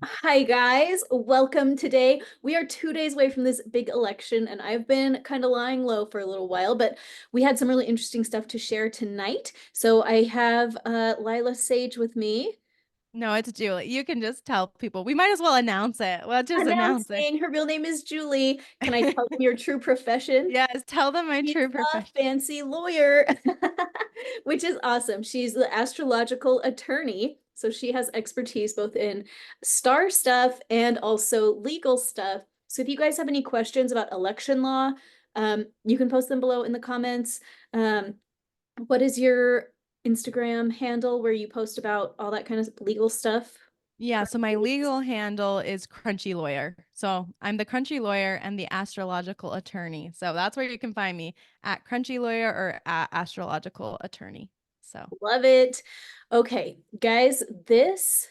Hi guys, welcome today. We are 2 days away from this big election, and I've been kind of lying low for a little while, but we had some really interesting stuff to share tonight. So I have Lila Sage with me. No, it's Julie. You can just tell people. We might as well announce it. Well, just announce it. Announcing her real name is Julie. Can I tell them your true profession? Yes, tell them my She's true a profession. fancy lawyer, which is awesome. She's the astrological attorney. So she has expertise both in star stuff and also legal stuff. So if you guys have any questions about election law, you can post them below in the comments. Um, what is your Instagram handle where you post about all that kind of legal stuff? Yeah, so my legal handle is Crunchy Lawyer. So I'm the Crunchy Lawyer and the Astrological Attorney. So that's where you can find me at Crunchy Lawyer or at Astrological Attorney. So Love it. Okay, guys, this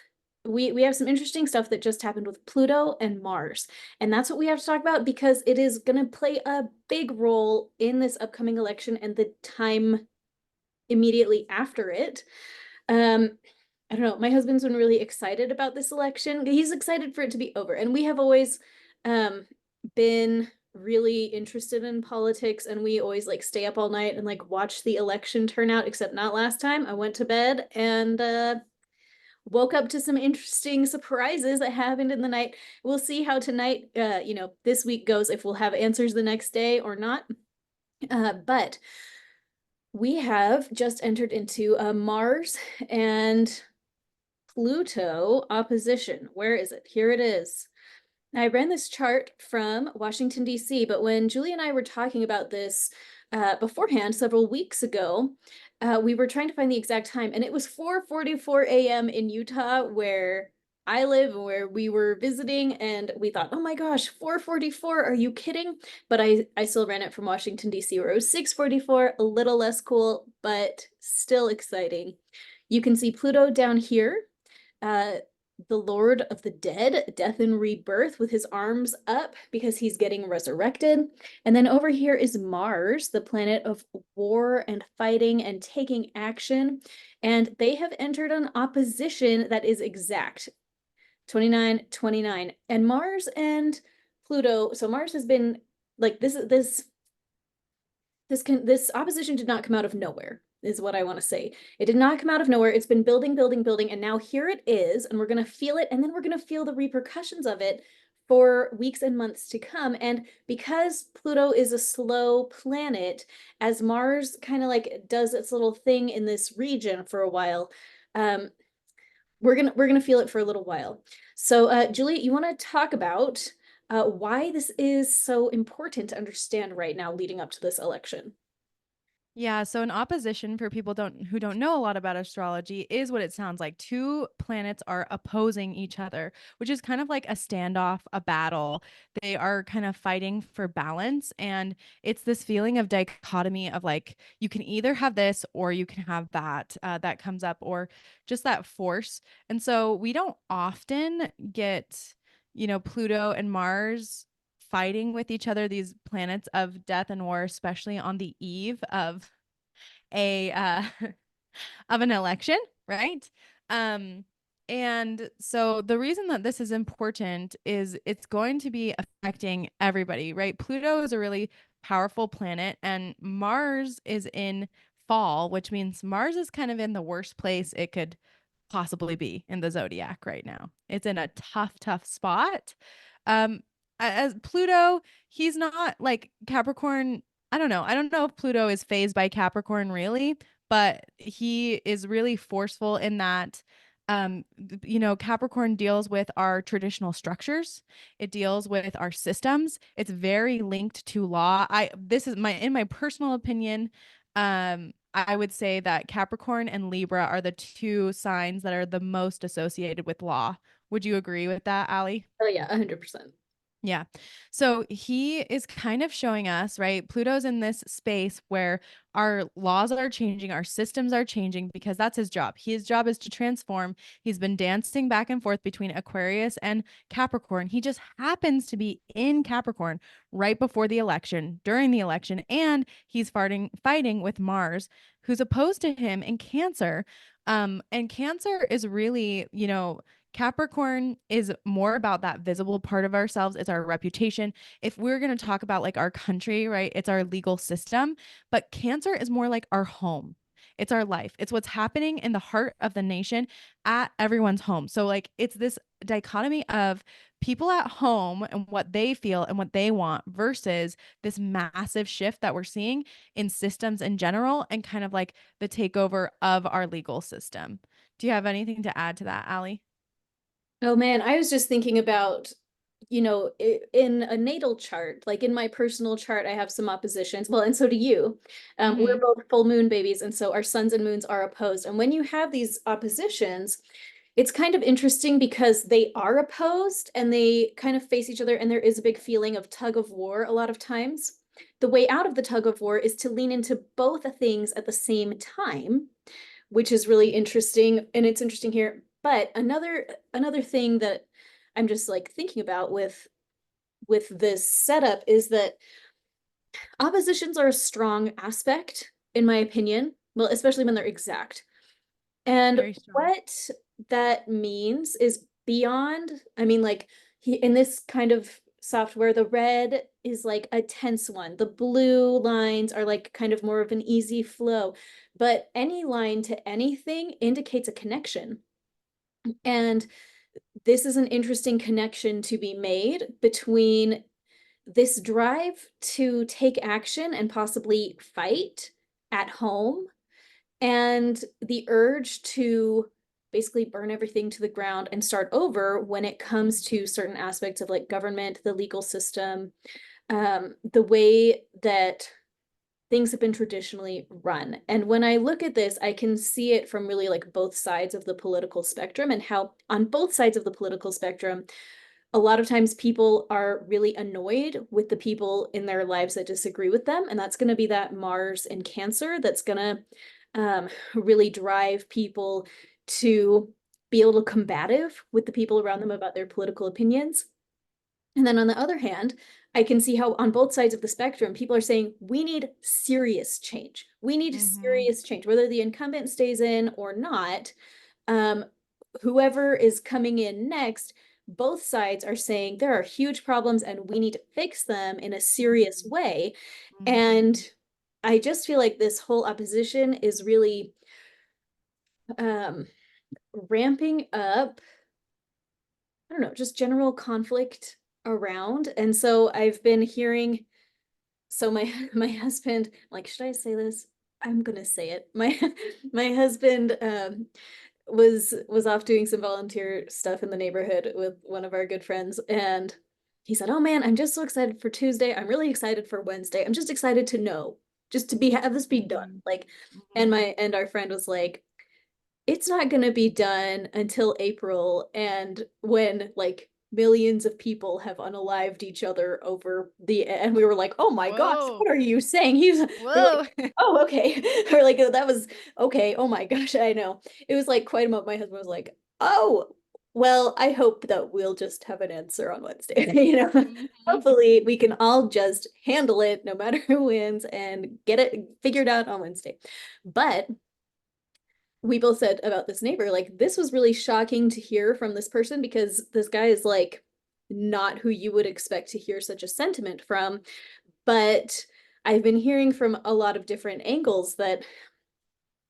we have some interesting stuff that just happened with Pluto and Mars. And that's what we have to talk about because it is going to play a big role in this upcoming election and the time immediately after it. I don't know, my husband's been really excited about this election. He's excited for it to be over. And we have always um been really interested in politics, and we always like stay up all night and like watch the election turnout, except not last time. I went to bed and woke up to some interesting surprises that happened in the night. We'll see how tonight this week goes, if we'll have answers the next day or not. But we have just entered into a Mars and Pluto opposition. Where is it? Here it is. I ran this chart from Washington, D.C., but when Julie and I were talking about this beforehand several weeks ago, we were trying to find the exact time, and it was 4:44 a.m. in Utah, where I live, where we were visiting, and we thought, oh my gosh, 4:44, are you kidding? But I still ran it from Washington, D.C., where it was 6:44, a little less cool, but still exciting. You can see Pluto down here, uh, the Lord of the Dead, death and rebirth, with his arms up because he's getting resurrected. And then over here is Mars, the planet of war and fighting and taking action. And they have entered an opposition that is exact 29-29. And Mars and Pluto, so Mars has been like this opposition did not come out of nowhere, is what I want to say. It did not come out of nowhere. It's been building, building, building, and now here it is, and we're going to feel it, and then we're going to feel the repercussions of it for weeks and months to come. And because Pluto is a slow planet, as Mars kind of like does its little thing in this region for a while, um, we're gonna feel it for a little while. So, Julie, you want to talk about why this is so important to understand right now, leading up to this election? yeah, so an opposition for people don't who don't know a lot about astrology is what it sounds like. Two planets are opposing each other, which is kind of like a standoff, a battle. They are kind of fighting for balance, and it's this feeling of dichotomy of like you can either have this or you can have that that comes up, or just that force. And so we don't often get, Pluto and Mars fighting with each other, these planets of death and war, especially on the eve of a of an election, right? Um, and so the reason that this is important is it's going to be affecting everybody, right? Pluto is a really powerful planet, and Mars is in fall, which means Mars is kind of in the worst place it could possibly be in the zodiac right now. It's in a tough, tough spot. Um, as Pluto, he's not like Capricorn. I don't know. I don't know if Pluto is phased by Capricorn really, but he is really forceful in that Capricorn deals with our traditional structures. It deals with our systems. It's very linked to law. I This is my in my personal opinion, I would say that Capricorn and Libra are the two signs that are the most associated with law. Would you agree with that, Allie? Oh yeah, 100%. Yeah. So he is kind of showing us, right? Pluto's in this space where our laws are changing, our systems are changing because that's his job. His job is to transform. He's been dancing back and forth between Aquarius and Capricorn. He just happens to be in Capricorn right before the election, during the election, and he's fighting with Mars, who's opposed to him in Cancer. And Cancer is really, Capricorn is more about that visible part of ourselves. It's our reputation. If we're going to talk about like our country, right, it's our legal system. But Cancer is more like our home. It's our life. It's what's happening in the heart of the nation at everyone's home. So, like, it's this dichotomy of people at home and what they feel and what they want versus this massive shift that we're seeing in systems in general and kind of like the takeover of our legal system. Do you have anything to add to that, Allie? Oh man, I was just thinking about, in a natal chart, like in my personal chart, I have some oppositions. Well, and so do you. We're Mm-hmm. both full moon babies, and so our suns and moons are opposed. And when you have these oppositions, it's kind of interesting because they are opposed and they kind of face each other, and there is a big feeling of tug of war a lot of times. The way out of the tug of war is to lean into both things at the same time, which is really interesting. And it's interesting here. But another thing that I'm just like thinking about with this setup is that oppositions are a strong aspect, in my opinion. Well, especially when they're exact. And Very strong. what that means is beyond, I mean, like in this kind of software, the red is like a tense one. The blue lines are like kind of more of an easy flow, but any line to anything indicates a connection. And this is an interesting connection to be made between this drive to take action and possibly fight at home and the urge to basically burn everything to the ground and start over when it comes to certain aspects of like government, the legal system, the way that things have been traditionally run. And when I look at this, I can see it from really like both sides of the political spectrum, and how on both sides of the political spectrum, a lot of times people are really annoyed with the people in their lives that disagree with them. And that's going to be that Mars in Cancer that's going to really drive people to be a little combative with the people around them about their political opinions. And then on the other hand, I can see how on both sides of the spectrum, people are saying, we need serious change. We need Mm-hmm. serious change, whether the incumbent stays in or not. Um, Whoever is coming in next, both sides are saying there are huge problems and we need to fix them in a serious way. Mm-hmm. And I just feel like this whole opposition is really um, ramping up, I don't know, just general conflict around. And so I've been hearing, so my my husband, like, should I say this? I'm gonna say it. My husband was off doing some volunteer stuff in the neighborhood with one of our good friends, and he said, "Oh man, I'm just so excited for Tuesday. I'm really excited for Wednesday. I'm just excited to know, just to be have this be done." Mm-hmm. Like, and Mm-hmm. our friend was like, it's not going to be done until April, and when like millions of people have unalived each other over the, and we were like, oh my gosh, Whoa. what are you saying? We're like, Whoa. oh okay. We're like, that was okay, oh my gosh, I know. It was like quite a moment. My husband was like, oh well, I hope that we'll just have an answer on Wednesday. Mm-hmm. Hopefully we can all just handle it no matter who wins and get it figured out on Wednesday. But we both said about this neighbor, like, this was really shocking to hear from this person because this guy is like not who you would expect to hear such a sentiment from. But I've been hearing from a lot of different angles that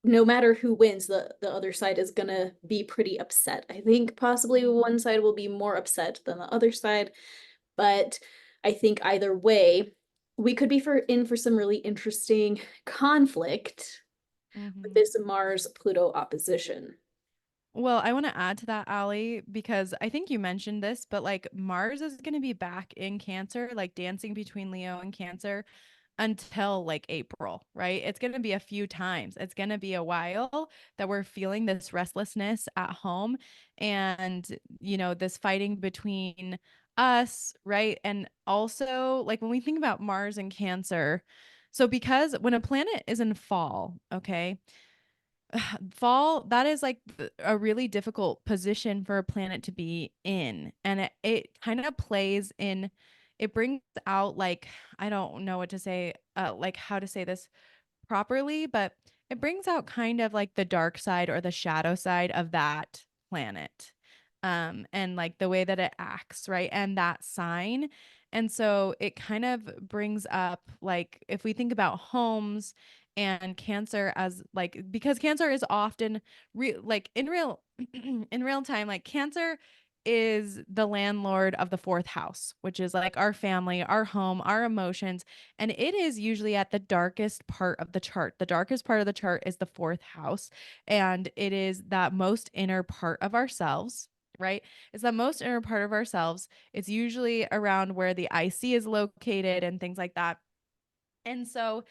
no matter who wins, the other side is gonna be pretty upset. I think possibly one side will be more upset than the other side, but I think either way, we could be in for some really interesting conflict with Mm-hmm. this Mars-Pluto opposition. Well, I want to add to that, Allie, because I think you mentioned this, but like Mars is going to be back in Cancer, like dancing between Leo and Cancer until like April, right? It's going to be a few times. It's going to be a while that we're feeling this restlessness at home and, this fighting between us, right? And also, like when we think about Mars and Cancer, so because when a planet is in fall, okay, fall, that is like a really difficult position for a planet to be in. And it kind of plays in, it brings out like, I don't know what to say, like how to say this properly, but it brings out kind of like the dark side or the shadow side of that planet. And like the way that it acts, right? And that sign. And so it kind of brings up like if we think about homes and Cancer as like because Cancer is often like in real in real time, like Cancer is the landlord of the fourth house, which is like our family, our home, our emotions. And it is usually at the darkest part of the chart. The darkest part of the chart is the fourth house. And it is that most inner part of ourselves, right? It's the most inner part of ourselves. It's usually around where the IC is located and things like that. And so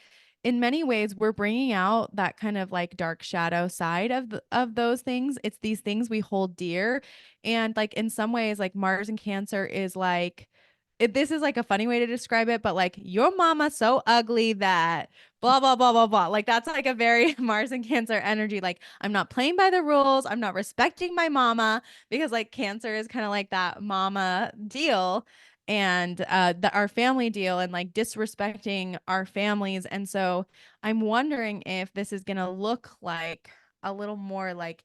in many ways we're bringing out that kind of like dark shadow side of those things. It's these things we hold dear, and like in some ways like Mars and Cancer is like this is like a funny way to describe it, but like your mama so ugly that blah blah blah blah blah. Like that's like a very Mars and Cancer energy. Like I'm not playing by the rules. I'm not respecting my mama because like Cancer is kind of like that mama deal and our family deal and like disrespecting our families. And so I'm wondering if this is going to look like a little more like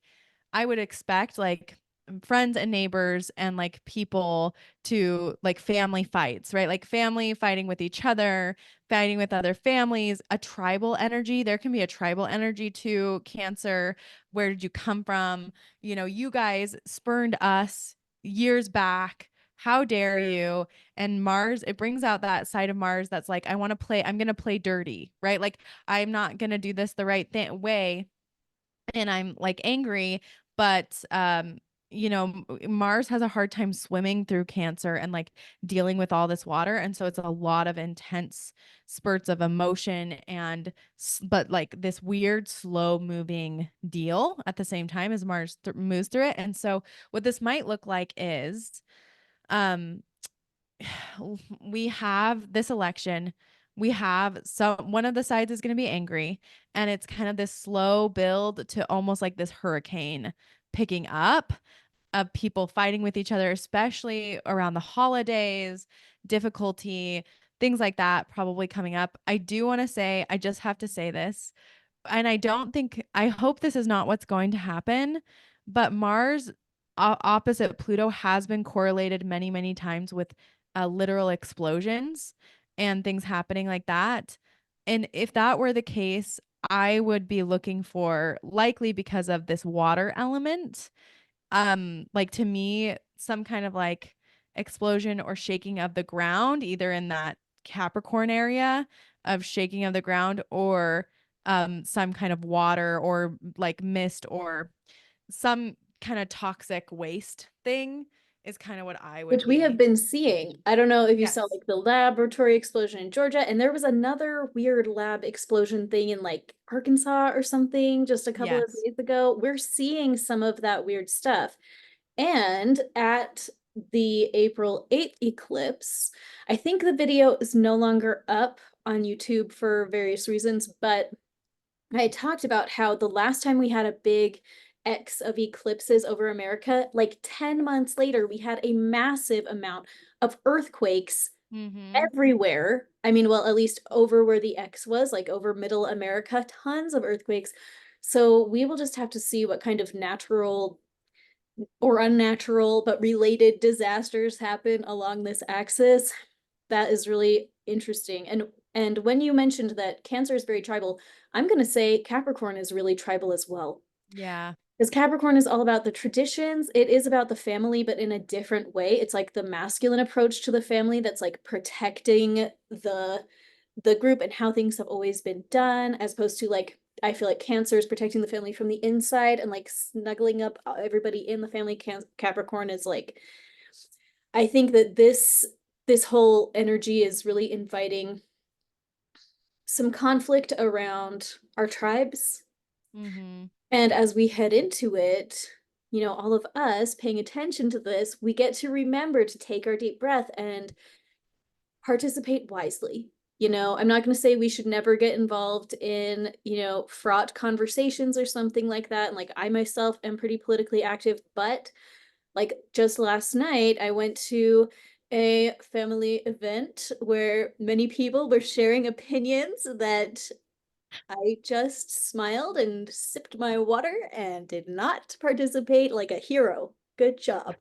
I would expect like friends and neighbors and like people to like family fights, right? Like family fighting with each other, fighting with other families, a tribal energy. There can be a tribal energy to Cancer. Where did you come from? You know, you guys spurned us years back. How dare you? And Mars, it brings out that side of Mars that's like, I'm going to play dirty, right? Like, I'm not going to do this the right way. And I'm like angry, but, you know, Mars has a hard time swimming through Cancer and like dealing with all this water. And so it's a lot of intense spurts of emotion but like this weird, slow moving deal at the same time as Mars moves through it. And so what this might look like is, um, we have this election. We have one of the sides is going to be angry, and it's kind of this slow build to almost like this hurricane picking up of people fighting with each other, especially around the holidays, difficulty, things like that probably coming up. I do want to say, I just have to say this, and I hope this is not what's going to happen, but Mars opposite Pluto has been correlated many, many times with literal explosions and things happening like that. And if that were the case, I would be looking for, likely because of this water element, like to me, some kind of like explosion or shaking of the ground, either in that Capricorn area of shaking of the ground or some kind of water or like mist or some kind of toxic waste thing is kind of what I would Which we have be. been seeing. I don't know if you saw Yes. like the laboratory explosion in Georgia, and there was another weird lab explosion thing in like Arkansas or something just a couple of Yes. days ago. We're seeing some of that weird stuff. And at the April 8th eclipse, I think the video is no longer up on YouTube for various reasons, but I talked about how the last time we had a big X of eclipses over America, like 10 months later, we had a massive amount of earthquakes Mm-hmm. everywhere. I mean, well, at least over where the X was, like over middle America, tons of earthquakes. So we will just have to see what kind of natural or unnatural but related disasters happen along this axis. That is really interesting. And when you mentioned that Cancer is very tribal, I'm going to say Capricorn is really tribal as well. Yeah. Because Capricorn is all about the traditions. It is about the family, but in a different way. It's like the masculine approach to the family that's like protecting the group and how things have always been done, as opposed to like I feel like Cancer is protecting the family from the inside and like snuggling up everybody in the family. Capricorn is like I think that this whole energy is really inviting some conflict around our tribes. Mm-hmm. And as we head into it, you know, all of us paying attention to this, we get to remember to take our deep breath and participate wisely. You know, I'm not going to say we should never get involved in, you know, fraught conversations or something like that. And like I myself am pretty politically active, but like just last night, I went to a family event where many people were sharing opinions that I just smiled and sipped my water and did not participate like a hero. Good job.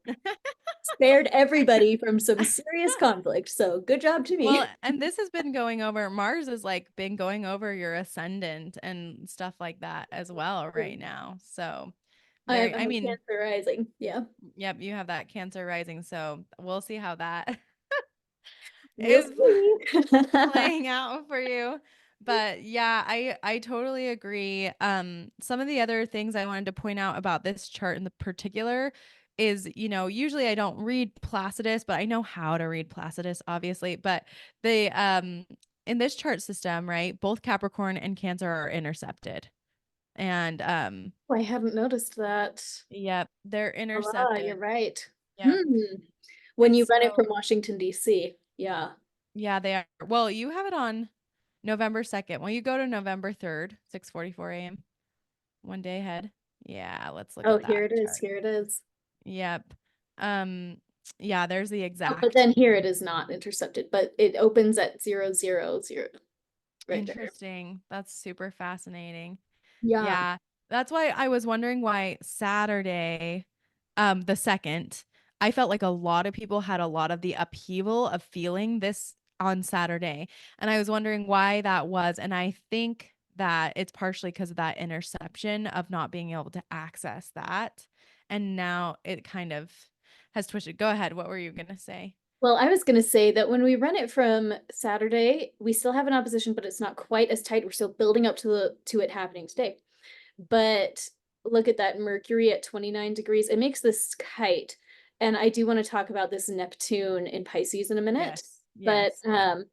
Spared everybody from some serious conflict. So good job to Well, me. and this has been going over Mars has like been going over your ascendant and stuff like that as well right now. So very, I'm I a mean, Cancer rising. Yeah. yep, you have that Cancer rising, so we'll see how that We'll is see. playing out for you. But yeah, I totally agree. Some of the other things I wanted to point out about this chart in the particular is, usually I don't read Placidus, but I know how to read Placidus, obviously. But the in this chart system, right, both Capricorn and Cancer are intercepted. And Oh, I haven't noticed that. yep, they're Ah, you're intercepted. right. Yep. Hmm. When And you run it from so Washington, D.C. Yeah. yeah, they are. Well, you have it on November 2nd. Well, you go to November 3rd, 6:44 a.m. One day ahead. Yeah, let's look Oh, at here that it is. chart. Here it is. Yep. Um, yeah, there's the Oh, but exact. then here it is not intercepted, but it opens at 000 right there. Interesting. That's super fascinating. Yeah. Yeah. That's why I was wondering why Saturday, the second, I felt like a lot of people had a lot of the upheaval of feeling this on Saturday. And I was wondering why that was. And I think that it's partially because of that interception of not being able to access that. And now it kind of has twisted. Go ahead. What were you going to say? Well, I was going to say that when we run it from Saturday, we still have an opposition, but it's not quite as tight. We're still building up to it happening today. But look at that Mercury at 29 degrees. It makes this kite. And I do want to talk about this Neptune in Pisces in a minute. Yes. But Yes.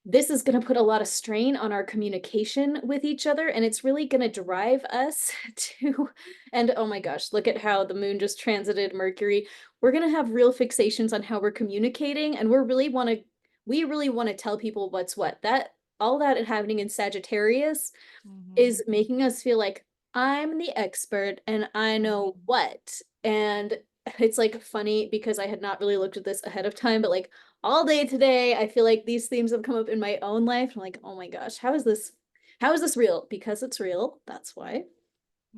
this is going to put a lot of strain on our communication with each other. And it's really going to drive us to, and oh my gosh, look at how the moon just transited Mercury. We're going to have real fixations on how we're communicating. And we really want to tell people what's what. That all that happening in Sagittarius Mm-hmm. is making us feel like I'm the expert and I know Mm-hmm. what. And it's like funny because I had not really looked at this ahead of time, but like all day today, I feel like these themes have come up in my own life. I'm like, oh my gosh, how is this? How is this real? Because it's real. That's why.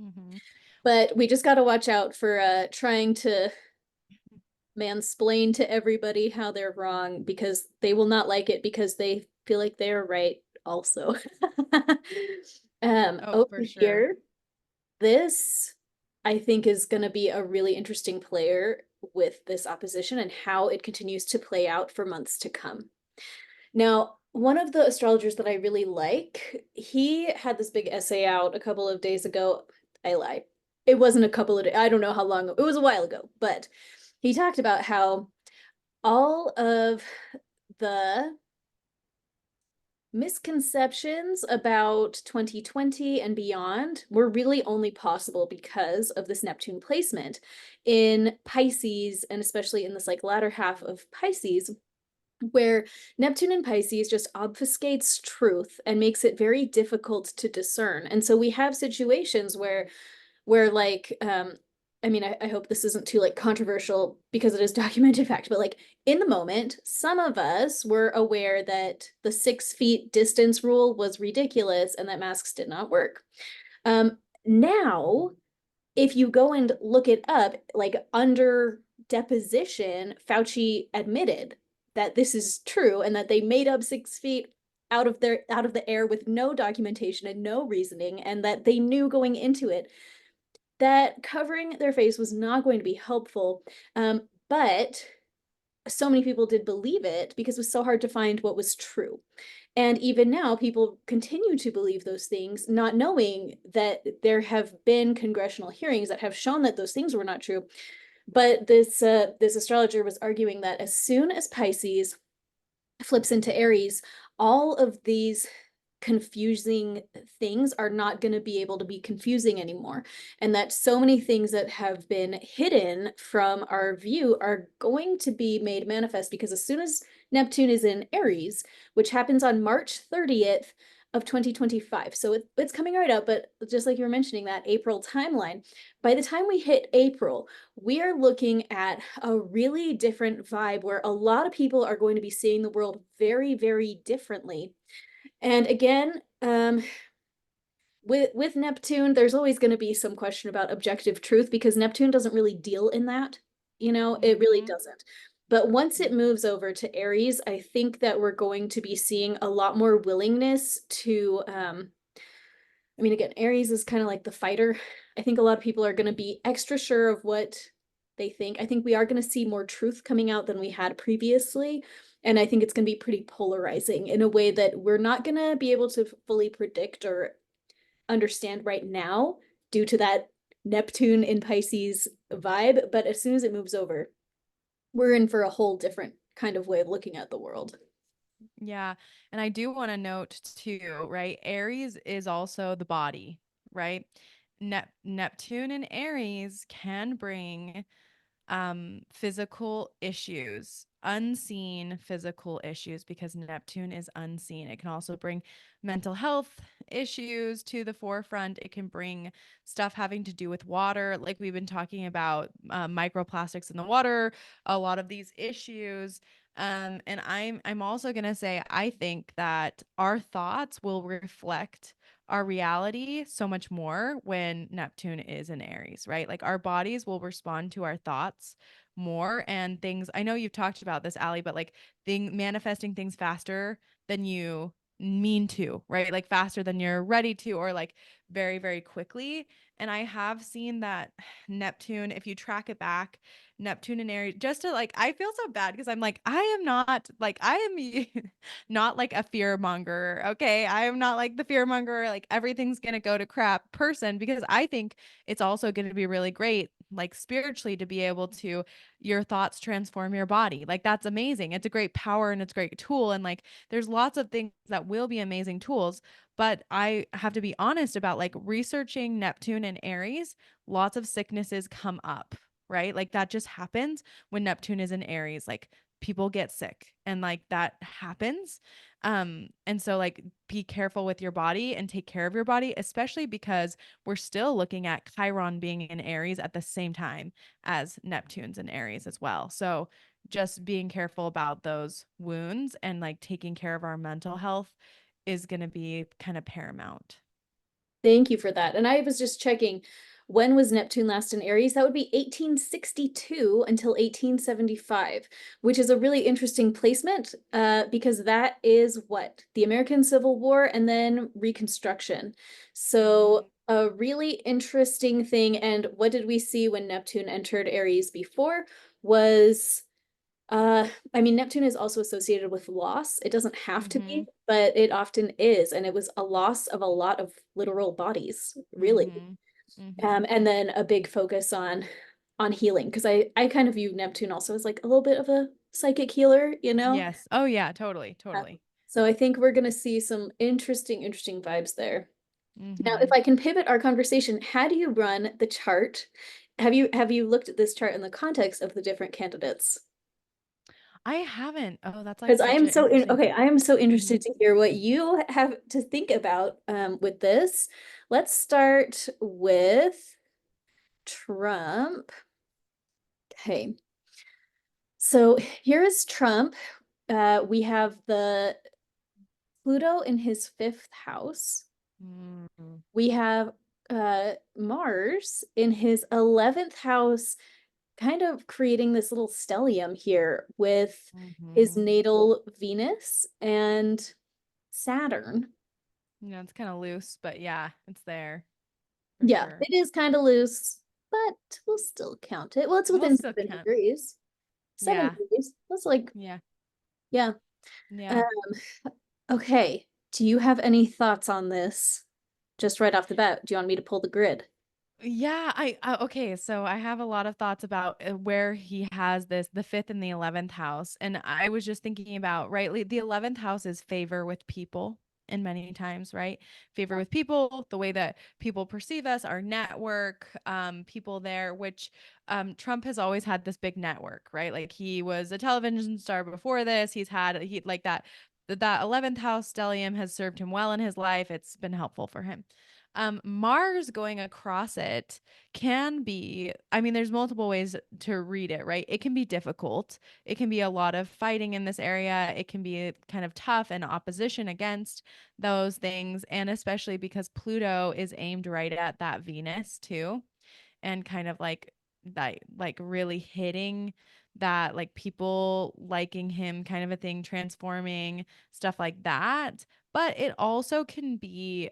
Mm-hmm. But we just got to watch out for trying to mansplain to everybody how they're wrong because they will not like it because they feel like they're right also. Oh, Over for sure. here, this I think is going to be a really interesting player with this opposition and how it continues to play out for months to come. Now, one of the astrologers that I really like, he had this big essay out a couple of days ago. I lie. It wasn't a couple of days. I don't know how long. It was a while ago, but he talked about how all of the misconceptions about 2020 and beyond were really only possible because of this Neptune placement in Pisces, and especially in this like latter half of Pisces, where Neptune in Pisces just obfuscates truth and makes it very difficult to discern. And so we have situations where like I mean I hope this isn't too like controversial because it is documented fact, but like in the moment some of us were aware that the 6 feet distance rule was ridiculous and that masks did not work. Now if you go and look it up, like under deposition, Fauci admitted that this is true and that they made up 6 feet out of the air with no documentation and no reasoning, and that they knew going into it that covering their face was not going to be helpful. But so many people did believe it because it was so hard to find what was true. And even now, people continue to believe those things, not knowing that there have been congressional hearings that have shown that those things were not true. But this astrologer was arguing that as soon as Pisces flips into Aries, all of these confusing things are not going to be able to be confusing anymore. And that so many things that have been hidden from our view are going to be made manifest because as soon as Neptune is in Aries, which happens on March 30th of 2025. So it's coming right up, but just like you were mentioning that April timeline, by the time we hit April, we are looking at a really different vibe where a lot of people are going to be seeing the world very, very differently. And again, with Neptune, there's always going to be some question about objective truth because Neptune doesn't really deal in that. It really Mm-hmm. doesn't. But once it moves over to Aries, I think that we're going to be seeing a lot more willingness to I mean, again, Aries is kind of like the fighter. I think a lot of people are going to be extra sure of what they think. I think we are going to see more truth coming out than we had previously. And I think it's going to be pretty polarizing in a way that we're not going to be able to fully predict or understand right now due to that Neptune in Pisces vibe. But as soon as it moves over, we're in for a whole different kind of way of looking at the world. Yeah. And I do want to note too, right? Aries is also the body, right? Neptune and Aries can bring physical issues, unseen physical issues, because Neptune is unseen. It can also bring mental health issues to the forefront. It can bring stuff having to do with water, like we've been talking about, microplastics in the water, a lot of these issues. And I'm also gonna say I think that our thoughts will reflect our reality so much more when Neptune is in Aries, right? Like our bodies will respond to our thoughts more, and things. I know you've talked about this, Allie, but like manifesting things faster than you mean to, right? Like faster than you're ready to, or like very, very quickly. And I have seen that Neptune, if you track it back, Neptune and Aries, just to like, I feel so bad because I'm like, I am not like, I am not like a fear monger. Okay. I am not like the fear monger, like everything's going to go to crap person, because I think it's also going to be really great, like spiritually, to be able to, your thoughts transform your body. Like that's amazing. It's a great power and it's a great tool. And like, there's lots of things that will be amazing tools. But I have to be honest about like researching Neptune and Aries, lots of sicknesses come up, right? Like that just happens when Neptune is in Aries. Like people get sick and like that happens. And so like be careful with your body and take care of your body, especially because we're still looking at Chiron being in Aries at the same time as Neptune's in Aries as well. So just being careful about those wounds and like taking care of our mental health is going to be kind of paramount. Thank you for that. And I was just checking, when was Neptune last in Aries? That would be 1862 until 1875, which is a really interesting placement because that is what? The American Civil War and then Reconstruction. Mm-hmm. So a really interesting thing. And what did we see when Neptune entered Aries before was I mean, Neptune is also associated with loss. It doesn't have to Mm-hmm. be, but it often is. And it was a loss of a lot of literal bodies, really. Mm-hmm. Mm-hmm. And then a big focus on healing, because I kind of view Neptune also as like a little bit of a psychic healer, you know? Yes. Oh yeah, totally, Uh, totally. So I think we're gonna see some interesting vibes there. Now, if Mm-hmm. I can pivot our conversation, how do you run the chart? Have you looked at this chart in the context of the different candidates? I haven't. Oh, that's like Because I such am an interesting. okay, I am so Mm-hmm. interested to hear what you have to think about with this. Let's start with Trump. Okay, so here is Trump. We have the Pluto in his fifth house. Mm-hmm. We have Mars in his 11th house, kind of creating this little stellium here with his Mm-hmm. natal Venus and Saturn. Yeah, it's kind of loose, but yeah, it's there for Yeah, sure. it is kind of loose, but we'll still count it. Well, it's We'll within still 7 count. degrees. Seven Yeah. degrees. That's like, Yeah. yeah. Um, Yeah. okay. Do you have any thoughts on this? Just right off the bat, do you want me to pull the grid? Yeah, okay, so I have a lot of thoughts about where he has this, the fifth and the 11th house. And I was just thinking about, right, the 11th house is favor with people, and many times, right? Favor with people, the way that people perceive us, our network, people there, which Trump has always had this big network, right? Like he was a television star before this. He like that 11th house stellium has served him well in his life. It's been helpful for him. Mars going across it can be, I mean, there's multiple ways to read it, right? It can be difficult. It can be a lot of fighting in this area. It can be kind of tough and opposition against those things. And especially because Pluto is aimed right at that Venus too, and kind of like that, like really hitting that, like people liking him kind of a thing, transforming stuff like that. But it also can be,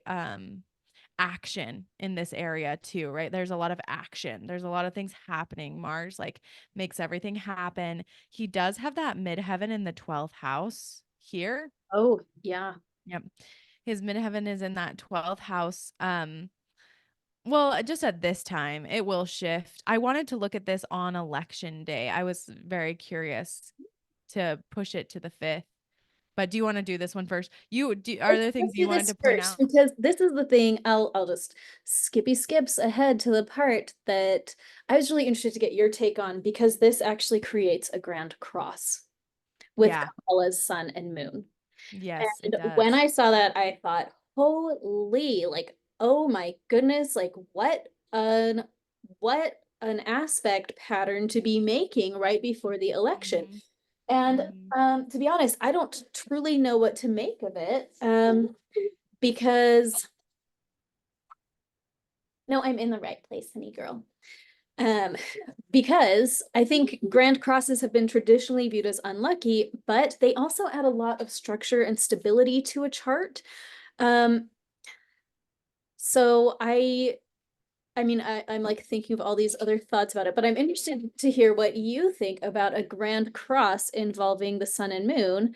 action in this area too, right? There's a lot of action. There's a lot of things happening. Mars like makes everything happen. He does have that midheaven in the 12th house here. Oh, yeah. Yep. His midheaven is in that 12th house. Well, just at this time, it will shift. I wanted to look at this on election day. I was very curious to push it to the 5th. But do you want to do this one first? Are there things Let's you do wanted this to point first out? because this is the thing. I'll just skippy skips ahead to the part that I was really interested to get your take on because this actually creates a grand cross with Yeah. Kamala's sun and moon. Yes, it And when does. I saw that, I thought, holy, like, oh my goodness, like what an aspect pattern to be making right before the election. Mhm. And Mhm. to be honest, I don't truly know what to make of it. Because no, I'm in the right place, honey girl. Um, because I think grand crosses have been traditionally viewed as unlucky, but they also add a lot of structure and stability to a chart. Um, so I mean, I'm like thinking of all these other thoughts about it, but I'm interested to hear what you think about a grand cross involving the sun and moon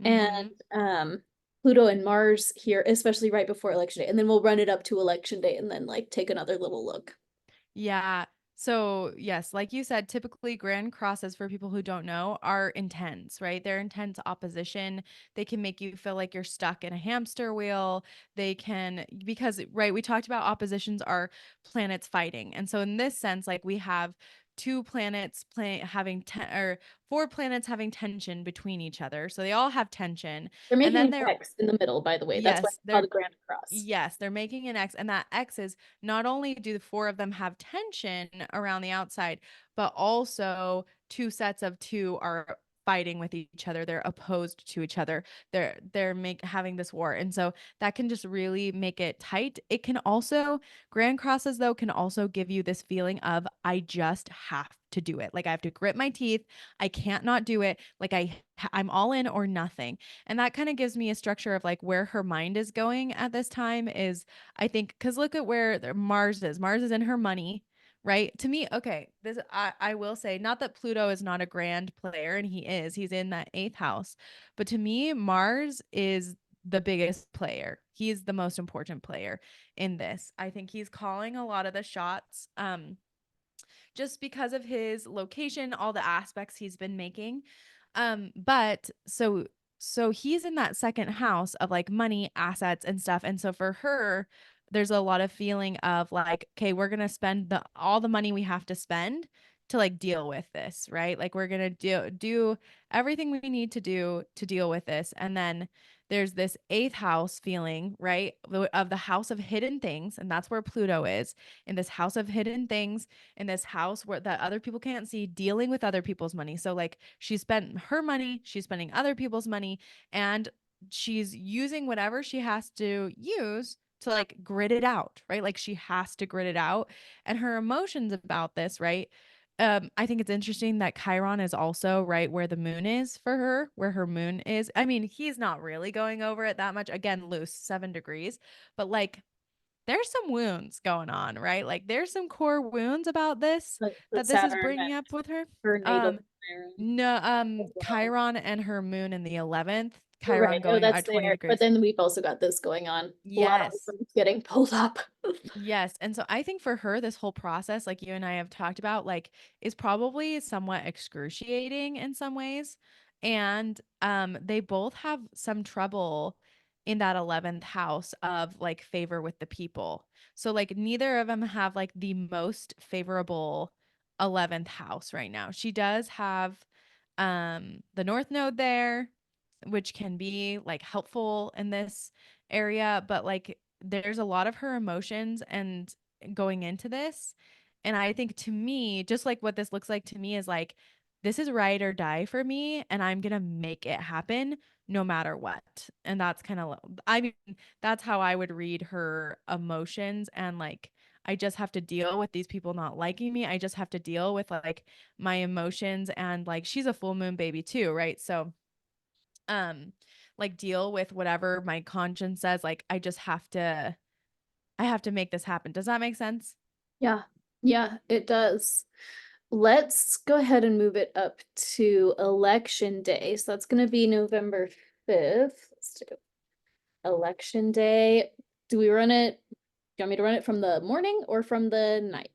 and Mhm. Pluto and Mars here, especially right before election day. And then we'll run it up to election day and then like take another little look. Yeah. So, yes, like you said, typically grand crosses for people who don't know are intense, right? They're intense opposition. They can make you feel like you're stuck in a hamster wheel. They can, because, right, we talked about oppositions are planets fighting. And so, in this sense, like we have two planets having or four planets having tension between each other. So, they all have tension. They're And making then an they're, X in the middle, by the way. That's why yes, it's called they're a grand cross. Yes, they're making an X, and that X is not only do the four of them have tension around the outside, but also two sets of two are fighting with each other. They're opposed to each other. They're having this war. And so that can just really make it tight. It can also, grand crosses though can also give you this feeling of I just have to do it. Like I have to grit my teeth. I can't not do it. Like I'm all in or nothing. And that kind of gives me a structure of like where her mind is going at this time is, I think, because look at where Mars is. Mars is in her money, right? To me, okay, this I will say, not that Pluto is not a grand player, and he's in that 8th house, but to me, Mars is the biggest player. He's the most important player in this. I think he's calling a lot of the shots. Just because of his location, all the aspects he's been making. But so he's in that second house of like money, assets, and stuff. And so for her, there's a lot of feeling of like, okay, we're gonna spend all the money we have to spend to like deal with this, right? Like we're gonna do everything we need to do to deal with this. And then there's this 8th house feeling, right? Of the house of hidden things, and that's where Pluto is, in this house of hidden things, in this house where that other people can't see, dealing with other people's money. So like she spent her money, she's spending other people's money, and she's using whatever she has to use to like grit it out, right? Like she has to grit it out. And her emotions about this, right? I think it's interesting that Chiron is also right where the moon is for her, where her moon is. I mean, he's not really going over it that much. Again, loose 7 degrees, but like there's some wounds going on, right? Like there's some core wounds about this But that this is Saturn bringing at up with her. her natal Um, Chiron no, as well. Chiron and her moon in the 11th, You're right. Chiron Oh, going that's at 20 there. But degrees. then we've also got this going on. A lot of Yes. them getting pulled up. Yes. And so I think for her, this whole process, like you and I have talked about, like is probably somewhat excruciating in some ways. And they both have some trouble in that 11th house of like favor with the people. So like neither of them have like the most favorable 11th house right now. She does have the North Node there, which can be like helpful in this area, but like there's a lot of her emotions and going into this. And I think to me, just like what this looks like to me is like, this is ride or die for me, and I'm gonna make it happen no matter what. And that's kind of, I mean, that's how I would read her emotions. And like, I just have to deal with these people not liking me. I just have to deal with like my emotions. And like, she's a full moon baby too, right? So, um, like deal with whatever my conscience says. Like, I have to make this happen. Does that make sense? Yeah. Yeah, it does. Let's go ahead and move it up to election day. So that's going to be November 5th. Let's do election day. Do we run it? Do you want me to run it from the morning or from the night?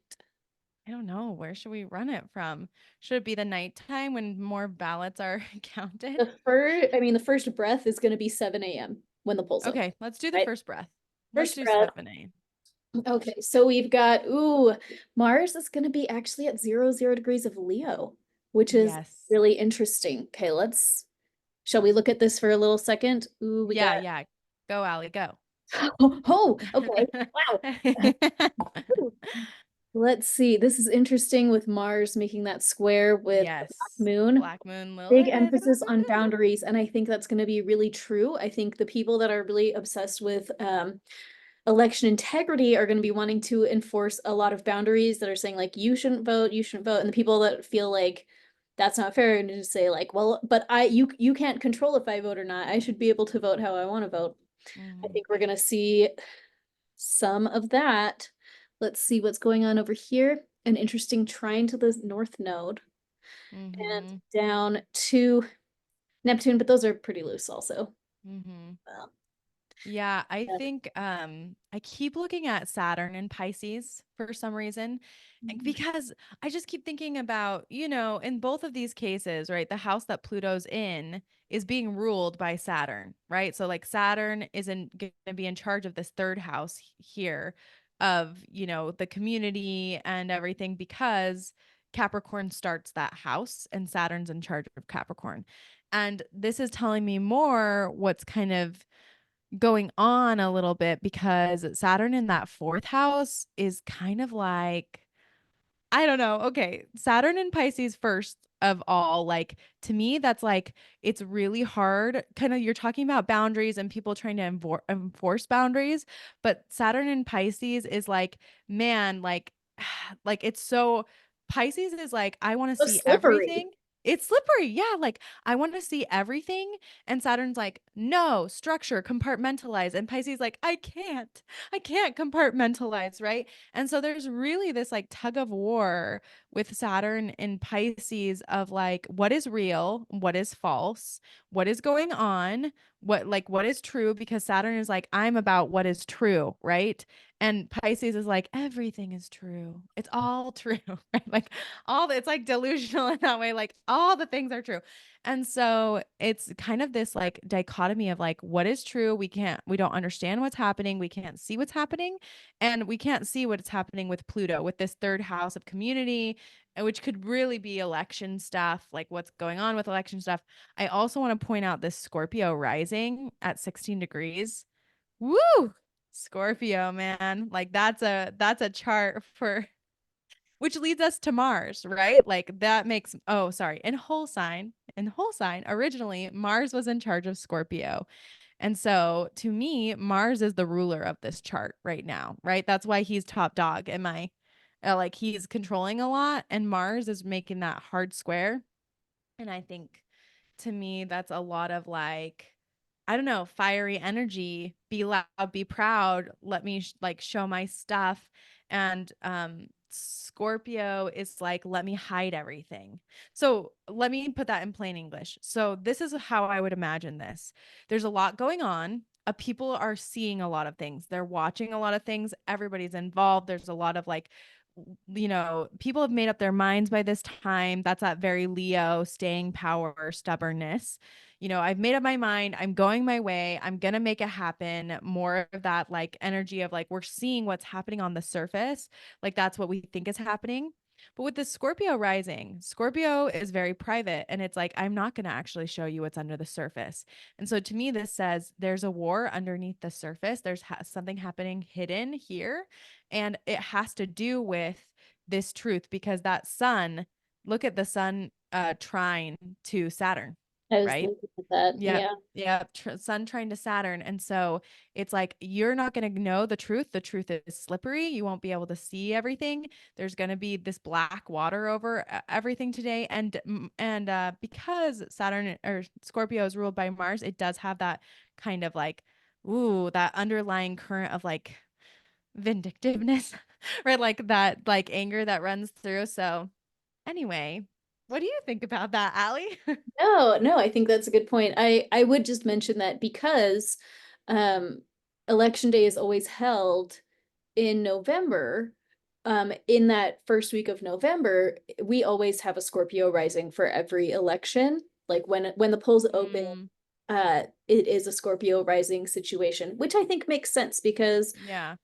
I don't know. Where should we run it from? Should it be the nighttime when more ballots are counted? The first breath is going to be 7 a.m. when the polls open, Okay, let's do the right? first breath. Let's First do breath. 7 a.m. Okay, so we've got, Mars is going to be actually at 0 degrees of Leo, which is Yes. really interesting. Okay, shall we look at this for a little second? We got, Yeah, yeah. Go, Allie, go. oh, okay. Wow. Let's see. This is interesting with Mars making that square with the Black Yes. Moon. Black Moon Big Lilith. emphasis on boundaries, and I think that's going to be really true. I think the people that are really obsessed with election integrity are going to be wanting to enforce a lot of boundaries that are saying like you shouldn't vote, and the people that feel like that's not fair and just say like, well, but you can't control if I vote or not. I should be able to vote how I want to vote. I Mhm. think we're going to see some of that. Let's see what's going on over here. An interesting trine to the North Node and Mhm. down to Neptune, but those are pretty loose also. Mhm. Um, Yeah, I yeah. think I keep looking at Saturn and Pisces for some reason, because I just keep thinking about, in both of these cases, right? The house that Pluto's in is being ruled by Saturn, right? So like Saturn isn't going to be in charge of this third house here of, the community and everything, because Capricorn starts that house and Saturn's in charge of Capricorn. And this is telling me more what's kind of going on a little bit, because Saturn in that fourth house is kind of like, I don't know. Okay. Saturn in Pisces, first of all, like to me, that's like, it's really hard. Kind of, you're talking about boundaries and people trying to enforce boundaries. But Saturn in Pisces is like, man, like, like it's so, Pisces is like, I want to So see slippery. everything. It's slippery. Yeah. Like, I want to see everything. And Saturn's like, no, structure, compartmentalize. And Pisces, like, I can't compartmentalize. Right. And so there's really this like tug of war with Saturn in Pisces of like, what is real, what is false, what is going on, what is true, because Saturn is like, I'm about what is true, right? And Pisces is like, everything is true. It's all true, right? Like it's like delusional in that way, like all the things are true. And so it's kind of this like dichotomy of like, what is true? We don't understand what's happening. We can't see what's happening. And we can't see what's happening with Pluto, with this third house of community, which could really be election stuff, like what's going on with election stuff. I also want to point out this Scorpio rising at 16 degrees. Woo! Scorpio, man. Like that's a chart for, which leads us to Mars, right? Like that makes, oh, sorry. In whole sign, originally Mars was in charge of Scorpio. And so to me, Mars is the ruler of this chart right now, right? That's why he's top dog. Like he's controlling a lot, and Mars is making that hard square. And I think to me, that's a lot of like, I don't know, fiery energy, be loud, be proud, let me like show my stuff. And Scorpio is like, let me hide everything. So let me put that in plain English. So this is how I would imagine this. There's a lot going on. People are seeing a lot of things. They're watching a lot of things. Everybody's involved. There's a lot of like, people have made up their minds by this time. That's that very Leo, staying power, stubbornness. I've made up my mind. I'm going my way. I'm going to make it happen. More of that like energy of like, we're seeing what's happening on the surface. Like that's what we think is happening. But with the Scorpio rising, Scorpio is very private and it's like, I'm not going to actually show you what's under the surface. And so to me, this says there's a war underneath the surface. There's something happening hidden here. And it has to do with this truth because that sun, look at the sun trine to Saturn, I was right? looking at that. Yep. Yeah. Yep. Sun trying to Saturn. And so it's like, you're not going to know the truth. The truth is slippery. You won't be able to see everything. There's going to be this black water over everything today. And because Saturn or Scorpio is ruled by Mars, it does have that kind of like, ooh, that underlying current of like vindictiveness, right? Like that, like anger that runs through. So anyway, what do you think about that, Allie? No, no, I think that's a good point. I would just mention that because um election day is always held in November, in that first week of November, we always have a Scorpio rising for every election. Like when the polls open, Mm, it is a Scorpio rising situation, which I think makes sense because yeah.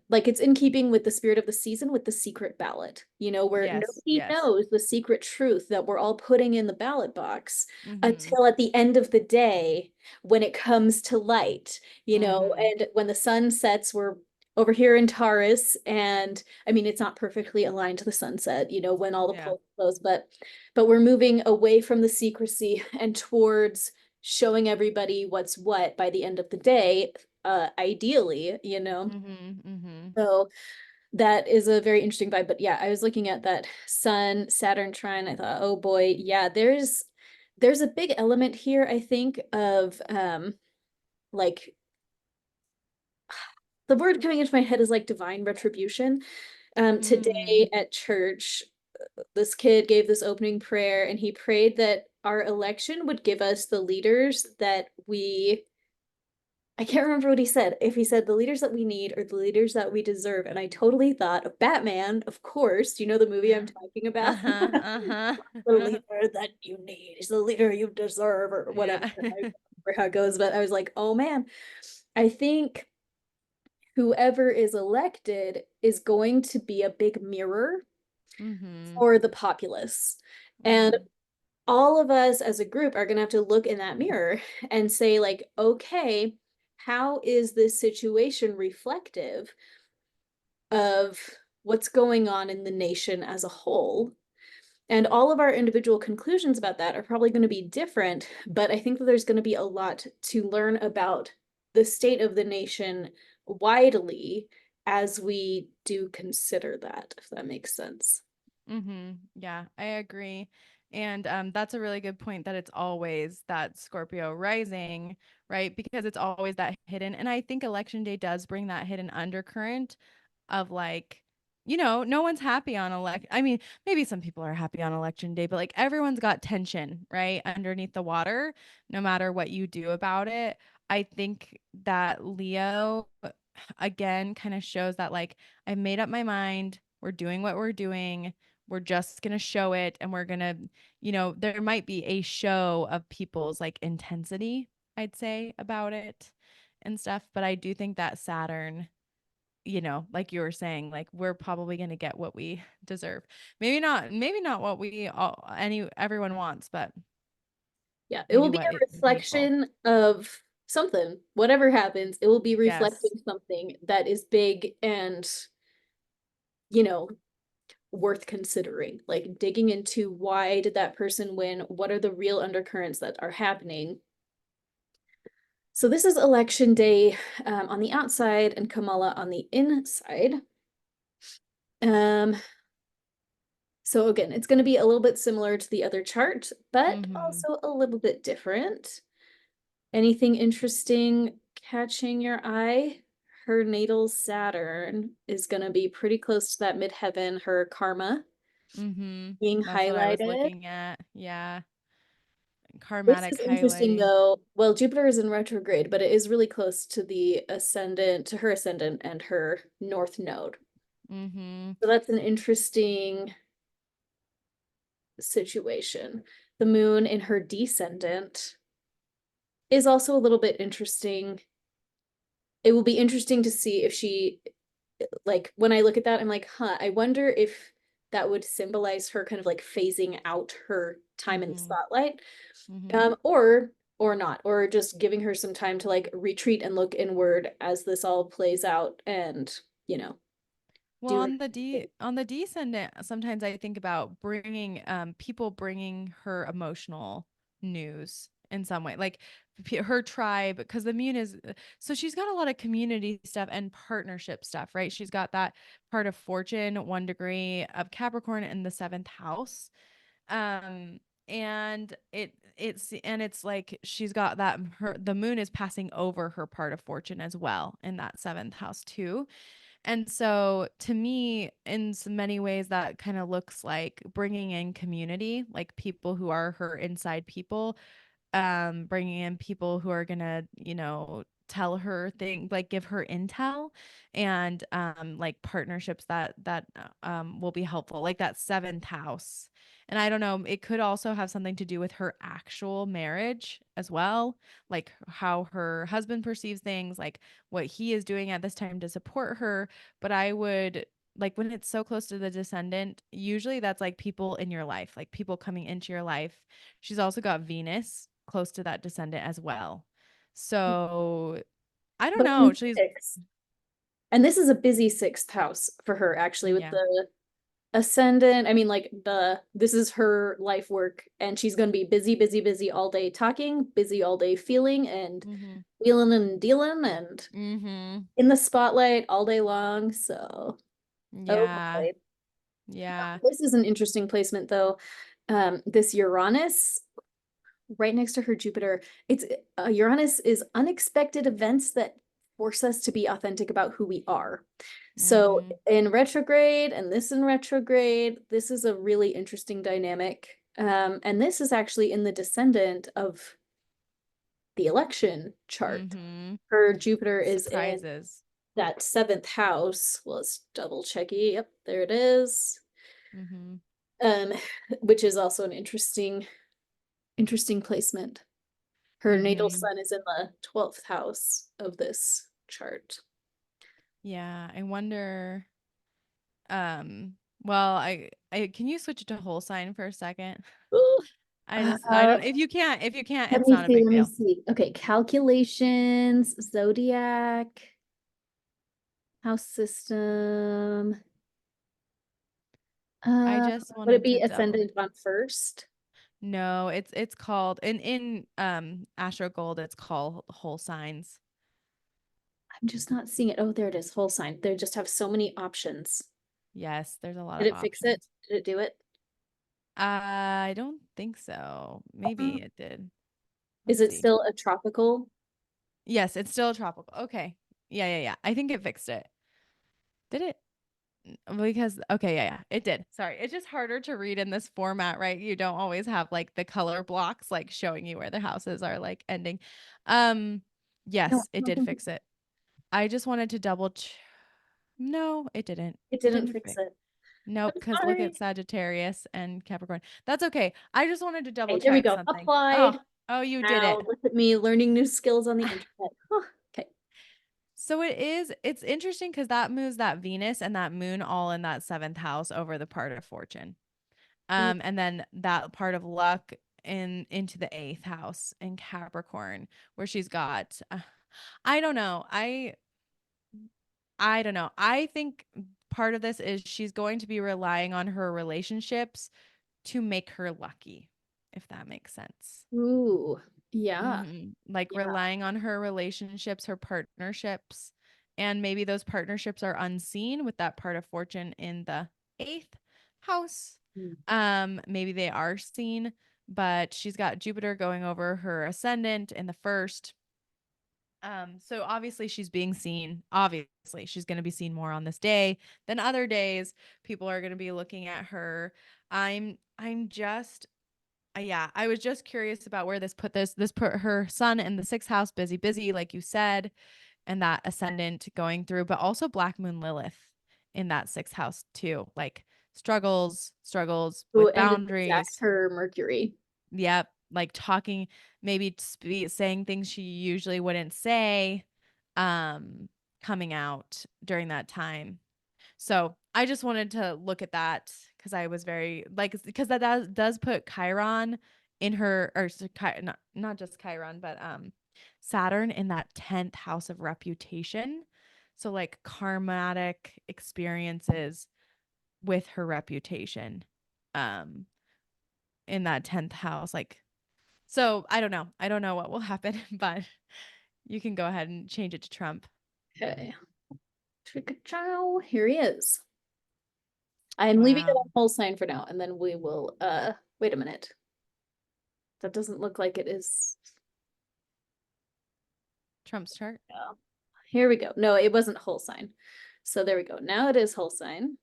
like it's in keeping with the spirit of the season with the secret ballot, where Yes, nobody yes. knows the secret truth that we're all putting in the ballot box Mhm. until at the end of the day when it comes to light, Mhm. and when the sun sets, we're over here in Taurus, and I mean it's not perfectly aligned to the sunset, when all the Yeah. polls close, but we're moving away from the secrecy and towards showing everybody what's what by the end of the day, ideally. Mhm. Mhm. So that is a very interesting vibe. But yeah, I was looking at that Sun Saturn trine. I thought, oh boy, yeah, there's a big element here, I think, of like the word coming into my head is like divine retribution. Mm. Today at church, this kid gave this opening prayer and he prayed that our election would give us the leaders that we I can't remember what he said. If he said the leaders that we need or the leaders that we deserve. And I totally thought of Batman, of course. Do you know the movie I'm talking about? Uh-huh. Uh-huh. The leader that you need is the leader you deserve, or whatever. Yeah. I don't remember how it goes, but I was like, oh man, I think whoever is elected is going to be a big mirror Mhm. for the populace. And Mhm. all of us as a group are going to have to look in that mirror and say, like, okay, how is this situation reflective of what's going on in the nation as a whole? And all of our individual conclusions about that are probably going to be different, but I think that there's going to be a lot to learn about the state of the nation widely as we do consider that, if that makes sense. Yeah, I agree. And that's a really good point that it's always that Scorpio rising, right? Because it's always that hidden. And I think election day does bring that hidden undercurrent of like, no one's happy on I mean, maybe some people are happy on election day, but like everyone's got tension, right? Underneath the water, no matter what you do about it. I think that Leo again kind of shows that like I've made up my mind. We're doing what we're doing. We're just going to show it and we're going to, there might be a show of people's like intensity, I'd say, about it and stuff, but I do think that Saturn, like you were saying, like we're probably going to get what we deserve. Maybe not what we all everyone wants, but Yeah, it will maybe be what a is needful. reflection of something. Whatever happens, it will be reflecting Yes. something that is big and, you know, worth considering. Like digging into why did that person win? What are the real undercurrents that are happening? So this is election day, on the outside and Kamala on the inside. Um, so again, it's going to be a little bit similar to the other chart, but Mhm. also a little bit different. Anything interesting catching your eye? Her natal Saturn is going to be pretty close to that midheaven, her karma Mhm. being That's what I was highlighted. looking at. Yeah. This Karmatic is interesting highlighting. though. Well, Jupiter is in retrograde, but it is really close to the ascendant, to her ascendant and her north node. Mhm. So that's an interesting situation. The moon in her descendant is also a little bit interesting. It will be interesting to see if she, like, when I look at that, I'm like, huh, I wonder if that would symbolize her kind of like phasing out her time in the Mm-hmm. spotlight. Mm-hmm. Or not, or just giving her some time to like retreat and look inward as this all plays out and, you know, Well, do her thing. on the descendant, sometimes I think about bringing people bringing her emotional news in some way, like her tribe, because the moon is so she's got a lot of community stuff and partnership stuff, right? She's got that part of fortune, 1 degree of Capricorn in the seventh house. Um, and it's like she's got that her the moon is passing over her part of fortune as well in that seventh house too. And so to me, in so many ways, that kind of looks like bringing in community, like people who are her inside people, bringing in people who are gonna, tell her things, like give her intel, and like partnerships that will be helpful, like that seventh house. And I don't know, it could also have something to do with her actual marriage as well, like how her husband perceives things, like what he is doing at this time to support her. But I would like when it's so close to the descendant, usually that's like people in your life, like people coming into your life. She's also got Venus close to that descendant as well. So I don't But know. in She's six, and this is a busy sixth house for her actually with yeah. the ascendant. I mean, like this is her life work, and she's gonna be busy, busy, busy all day talking, busy all day feeling and Mm-hmm. wheeling and dealing and Mm-hmm. in the spotlight all day long. So, oh Yeah. boy. Yeah. This is an interesting placement though. This Uranus right next to her Jupiter. It's Uranus is unexpected events that force us to be authentic about who we are. So Mm-hmm. in retrograde and this in retrograde, this is a really interesting dynamic. And this is actually in the descendant of the election chart. Mm-hmm. Her Jupiter is in Surprises. that seventh house. Well, let's double check it. Yep, there it is. Mm-hmm. Um, which is also an interesting placement. Her natal Mm-hmm. sun is in the 12th house of this chart. Yeah. I wonder. Well, I can you switch it to whole sign for a second? Ooh. I Uh, don't if you can't, let it's me not a see, big let me deal. see. Okay, calculations, zodiac, house system. I Uh, just would it wanted to be double. ascendant on first? No, it's called in Astro Gold, it's called whole signs. I'm just not seeing it. Oh, there it is, whole sign. They just have so many options. Yes, there's a lot Did of it fix it? options. Did it do it? I don't think so. Maybe Um, it did. is Let's it see. still a tropical? Yes, it's still tropical. Okay. Yeah, yeah, yeah. I think it fixed it. Did it? Because okay, yeah, yeah, it did. Sorry. It's just harder to read in this format, right? You don't always have like the color blocks like showing you where the houses are like ending. Um, No, yes, I it don't did think fix it. I just wanted to No, it didn't. it It didn't didn't fix fix. it. Nope, I'm because look sorry. at Sagittarius and Capricorn. That's okay. I just wanted to double Okay, there we check go. something. Applied. Oh, you did Now it. look at me learning new skills on the internet. Huh. Okay. So it's interesting because that moves that Venus and that moon all in that seventh house over the part of fortune. Mm. And then that part of luck into the eighth house in Capricorn, where she's got I don't know. I don't know. I think part of this is she's going to be relying on her relationships to make her lucky, if that makes sense. Ooh, yeah, Like yeah. relying on her relationships, her partnerships, and maybe those partnerships are unseen with that part of fortune in the eighth house. Mm. Maybe they are seen, but she's got Jupiter going over her ascendant in the first. So obviously she's being seen. Obviously, she's going to be seen more on this day than other days. People are going to be looking at her. I'm just yeah, I was just curious about where this put her sun in the sixth house, busy, busy, like you said, and that ascendant going through, but also Black Moon Lilith in that sixth house too, like struggles Ooh, with and it's exact boundaries. her Mercury. Yep, like talking, maybe saying things she usually wouldn't say, um, coming out during that time. So I just wanted to look at that because I was very like because that does put Chiron in her or not just Chiron, but Saturn in that 10th house of reputation. So like karmatic experiences with her reputation um in that 10th house. Like so I don't know. I don't know what will happen, but you can go ahead and change it to Trump. Okay. Chow. Here he is. I'm leaving it Wow. on whole sign for now, and then we will wait a minute. That doesn't look like it is. Trump's chart. Oh, here we go. No, it wasn't whole sign. So there we go. Now it is whole sign.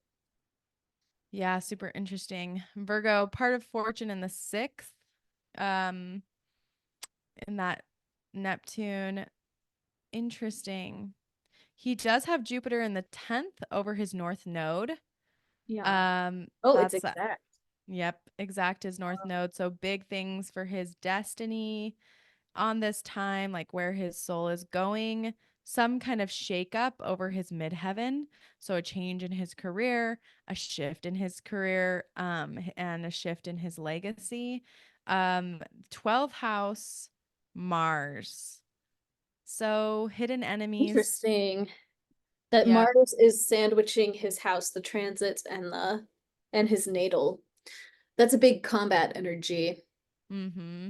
Yeah, super interesting. Virgo, part of fortune in the 6th. Um, in that Neptune. Interesting. He does have Jupiter in the 10th over his north node. Yeah. Oh, it's That's exact. yep, exact his north node. So big things for his destiny on this time, like where his soul is going, some kind of shakeup over his midheaven. So a change in his career, a shift in his career, and a shift in his legacy. 12th house, Mars. So hidden enemies. Interesting. That Yep. Mars is sandwiching his house, the transits, and his natal. That's a big combat energy. Mm-hmm.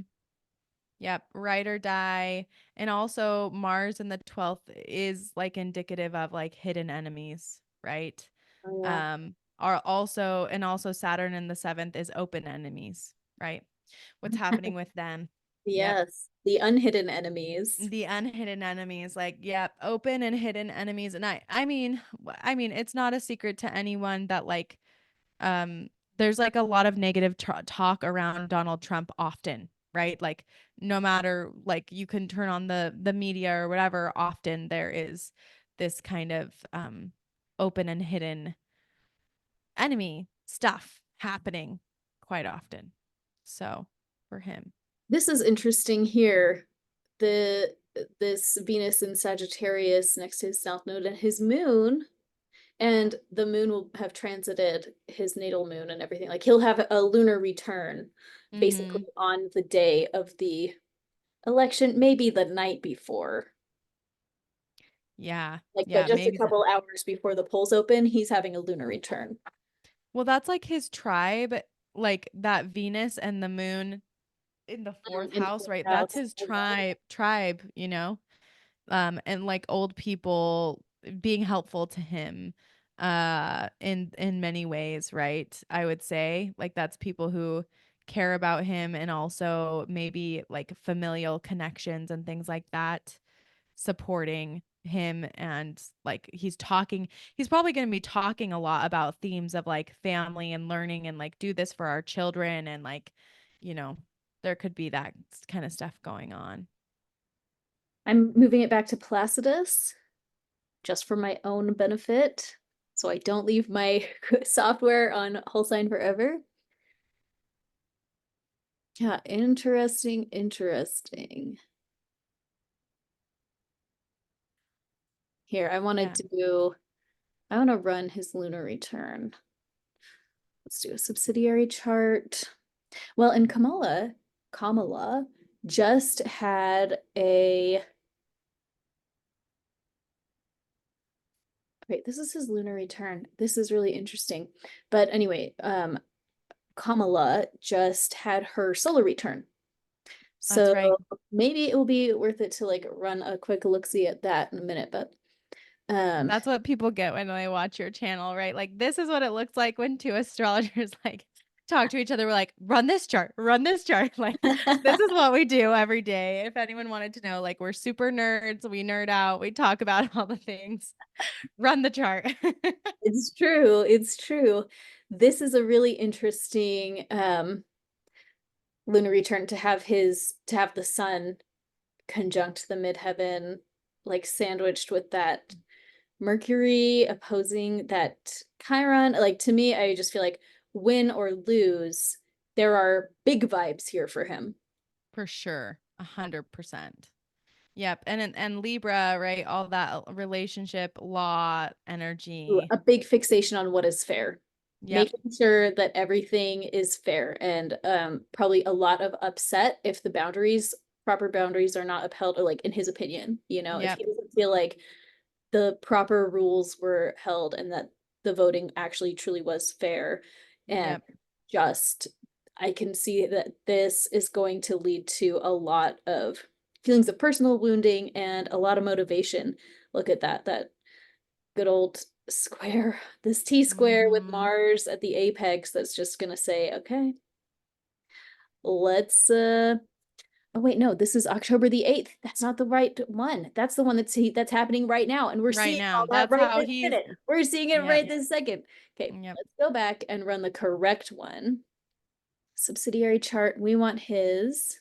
Yep, ride or die. And also Mars in the 12th is like indicative of like hidden enemies, right? Oh, yeah. Are also and also Saturn in the 7th is open enemies, right? What's happening with them? Yep. Yes, the unhidden enemies. The unhidden enemies, like, yep, open and hidden enemies. And I mean, it's not a secret to anyone that like um there's like a lot of negative talk around Donald Trump often, right? Like no matter like you can turn on the media or whatever, often there is this kind of open and hidden enemy stuff happening quite often. So, for him. This is interesting here. The this Venus in Sagittarius next to his south node and his moon, and the moon will have transited his natal moon and everything. Like he'll have a lunar return basically Mhm. on the day of the election, maybe the night before. Yeah. Like, but Yeah, just a maybe that. couple hours before the polls open, he's having a lunar return. Well, that's like his tribe, like that Venus and the moon in the 4th In house, fourth right? That's house. his tribe, and like old people being helpful to him in many ways, right? I would say like that's people who care about him and also maybe like familial connections and things like that supporting him and like he's probably going to be talking a lot about themes of like family and learning and like do this for our children and like you know there could be that kind of stuff going on. I'm moving it back to Placidus just for my own benefit, so I don't leave my software on whole sign forever. Yeah, interesting, interesting. Here, Yeah, I want to run his lunar return. Let's do a subsidiary chart. Well, and Kamala just had a, wait, this is his lunar return. This is really interesting. But anyway, Kamala just had her solar return. that's So right. maybe it will be worth it to like run a quick look-see at that in a minute, but um That's what people get when they watch your channel, right? Like this is what it looks like when two astrologers like talk to each other. We're like, run this chart, run this chart. Like this is what we do every day. If anyone wanted to know, like we're super nerds, we nerd out, we talk about all the things. Run the chart. it's true, it's true. This is a really interesting lunar return to have the sun conjunct the midheaven, like sandwiched with that Mercury opposing that Chiron. Like to me, I just feel like win or lose, there are big vibes here for him. For sure. 100%. Yep. And Libra, right? All that relationship, law, Ooh, energy. a big fixation on what is fair. Yep. making sure that everything is fair, and probably a lot of upset if the proper boundaries are not upheld, or like in his opinion, if Yep. he doesn't feel like the proper rules were held and that the voting actually truly was fair and Yep. just, I can see that this is going to lead to a lot of feelings of personal wounding and a lot of motivation. Look at that good old square, this T square with Mm-hmm. Mars at the apex that's just gonna say, okay, let's oh wait, no, this is October the 8th. That's not the right one. That's the one that's happening right now. And we're Right seeing all now. that That's right how this he's minute. We're seeing it yep. right this second. Okay, Yep. let's go back and run the correct one. Subsidiary chart. We want his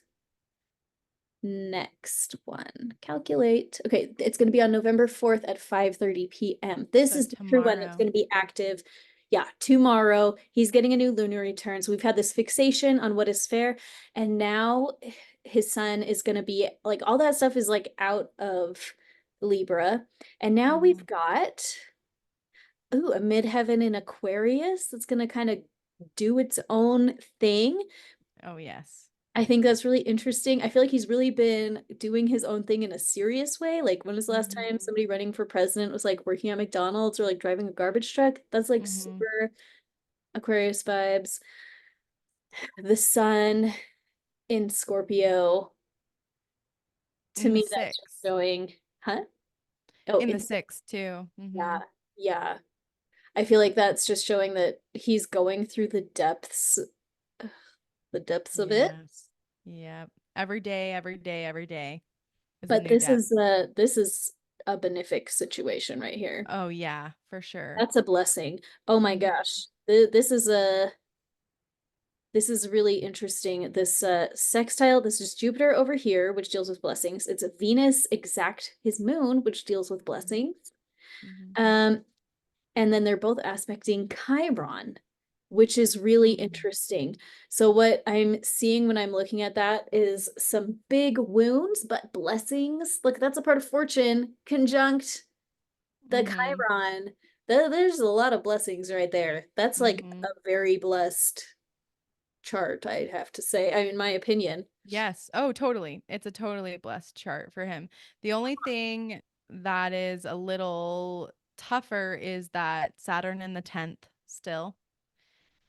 next one. Calculate. Okay, it's going to be on November 4th at 5:30 p.m. This So is the true one that's tomorrow. going to be active. Yeah, tomorrow. He's getting a new lunar return. So we've had this fixation on what is fair. And now his sun is going to be like, all that stuff is like out of Libra. And now Mm-hmm. we've got, ooh, a midheaven in Aquarius that's going to kind of do its own thing. Oh yes. I think that's really interesting. I feel like he's really been doing his own thing in a serious way. Like, when was the last time Mm-hmm. somebody running for president was like working at McDonald's or like driving a garbage truck? That's like Mm-hmm. super Aquarius vibes. The sun in Scorpio, to In the me, that's just six. showing, huh? Oh, In the it's, six too. Mm-hmm. yeah, yeah. I feel like that's just showing that he's going through the depths of it. Yes. Yep. Every day, every day, every day is a But new depth. this is a benefic situation right here. Oh yeah, for sure. That's a blessing. Oh my Mm-hmm. gosh. This is really interesting. This sextile, this is Jupiter over here, which deals with blessings. It's a Venus exact his moon, which deals with blessings. Mm-hmm. Um, and then they're both aspecting Chiron, which is really Mm-hmm. interesting. So what I'm seeing when I'm looking at that is some big wounds, but blessings. Look, that's a part of fortune conjunct the Mm-hmm. Chiron. There's a lot of blessings right there. That's like Mm-hmm. a very blessed chart, I'd have to say. I mean, my opinion. Yes. Oh, totally. It's a totally blessed chart for him. The only thing that is a little tougher is that Saturn in the 10th still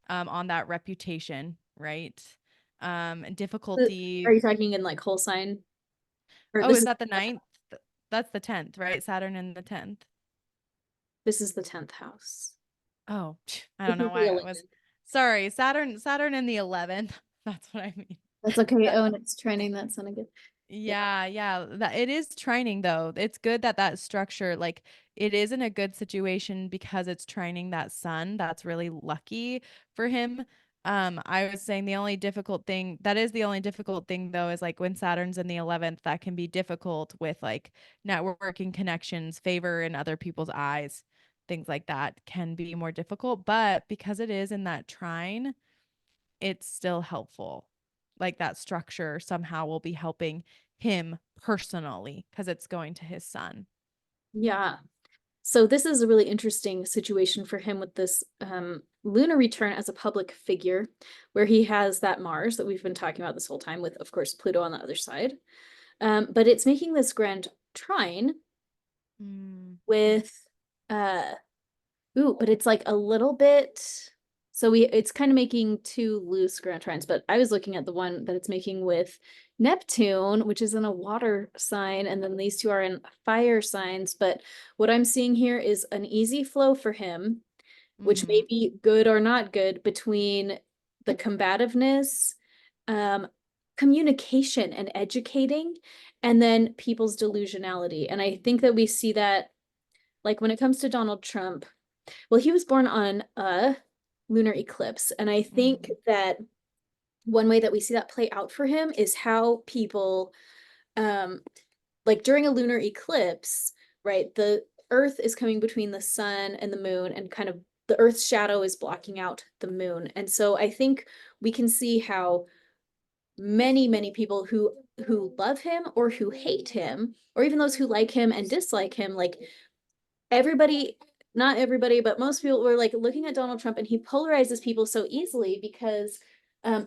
on that reputation, right? Are Difficulty. you talking in like whole sign? Or Oh, is that the ninth? That's the 10th, right? Saturn in the 10th. this is the 10th house. Oh, I This don't know is the why I was 11th. sorry. Saturn in the 11th. That's what I mean. That's okay. That Oh, and it's training that sun again. Yeah. Yeah, yeah. That it is trining though. It's good that that structure, like it is in a good situation because it's trining that sun. That's really lucky for him. I was saying the only difficult thing, that is the only difficult thing though, is like when Saturn's in the 11th, that can be difficult with like networking connections, favor in other people's eyes, things like that can be more difficult. But because it is in that trine, it's still helpful. Like that structure somehow will be helping him personally because it's going to his son. Yeah. So this is a really interesting situation for him with this lunar return as a public figure, where he has that Mars that we've been talking about this whole time with, of course, Pluto on the other side. But it's making this grand trine Mm, with uh ooh, but it's like a little bit, so it's kind of making two loose grand trines, but I was looking at the one that it's making with Neptune, which is in a water sign, and then these two are in fire signs. But what I'm seeing here is an easy flow for him, which may mm-hmm, be good or not good, between the combativeness, um, communication and educating, and then people's delusionality. And I think that we see that, like when it comes to Donald Trump, well, he was born on a lunar eclipse. And I think mm-hmm, that one way that we see that play out for him is how people, um, like during a lunar eclipse, right? The Earth is coming between the sun and the moon, and kind of the Earth's shadow is blocking out the moon. And so I think we can see how many people who love him or who hate him, or even those who like him and dislike him, like everybody not everybody, but most people were like looking at Donald Trump, and he polarizes people so easily because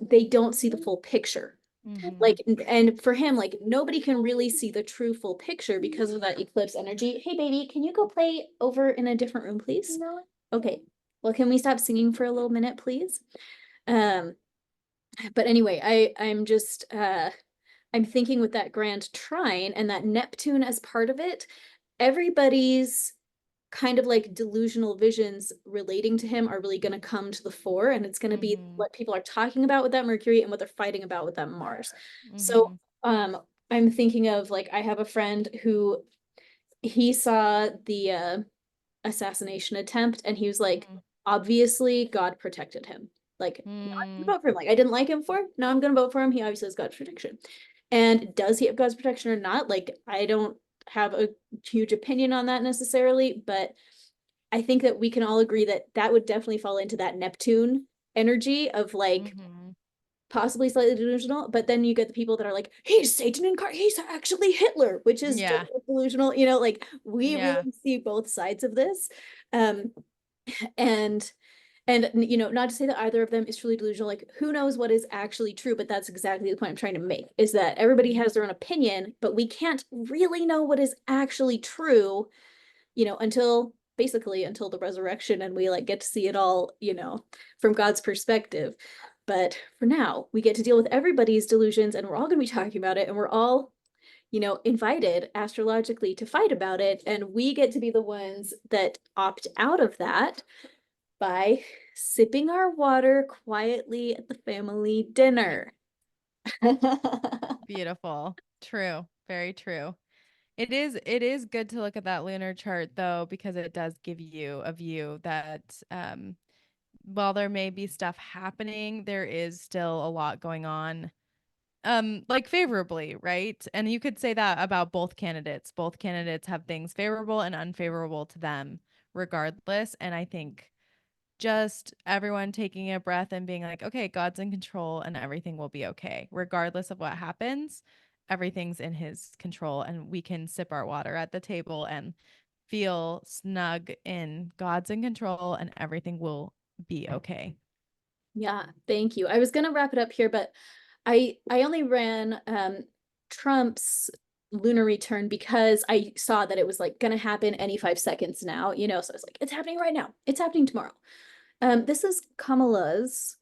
they don't see the full picture. Mm-hmm. Like, and for him, like nobody can really see the true full picture because of that eclipse energy. Hey, baby, can you go play over in a different room, please? No. Okay. Well, can we stop singing for a little minute, please? Um, but anyway, I'm just I'm thinking with that grand trine and that Neptune as part of it, everybody's kind of like delusional visions relating to him are really going to come to the fore, and it's going to be Mm-hmm. what people are talking about with that Mercury and what they're fighting about with that Mars. So Mm-hmm. I'm thinking of like I have a friend who he saw the assassination attempt, and he was like, obviously God protected him. Like, now I'm Mm-hmm. gonna vote for him. Like, I didn't like him for, now I'm gonna vote for him. He obviously has God's protection. And does he have God's protection or not? Like, I don't have a huge opinion on that necessarily, but I think that we can all agree that that would definitely fall into that Neptune energy of like Mm-hmm. possibly slightly delusional, but then you get the people that are like, he's Satan incarnate, he's actually Hitler, which is just Yeah. delusional, like we Yeah. really see both sides of this. Um, and not to say that either of them is truly delusional, like who knows what is actually true, but that's exactly the point I'm trying to make, is that everybody has their own opinion, but we can't really know what is actually true, until basically until the resurrection, and we like get to see it all, from God's perspective. But for now, we get to deal with everybody's delusions, and we're all going to be talking about it, and we're all, invited astrologically to fight about it, and we get to be the ones that opt out of that by sipping our water quietly at the family dinner. Beautiful. True. Very true. It is good to look at that lunar chart though, because it does give you a view that while there may be stuff happening, there is still a lot going on like favorably, right? And you could say that about both candidates. Both candidates have things favorable and unfavorable to them regardless, and I think just everyone taking a breath and being like, okay, God's in control and everything will be okay. Regardless of what happens, everything's in his control and we can sip our water at the table and feel snug in God's in control and everything will be okay. Yeah, thank you. I was gonna wrap it up here, but I only ran Trump's lunar return because I saw that it was like gonna happen any 5 seconds now, so I was like, it's happening right now. It's happening tomorrow. This is Kamala's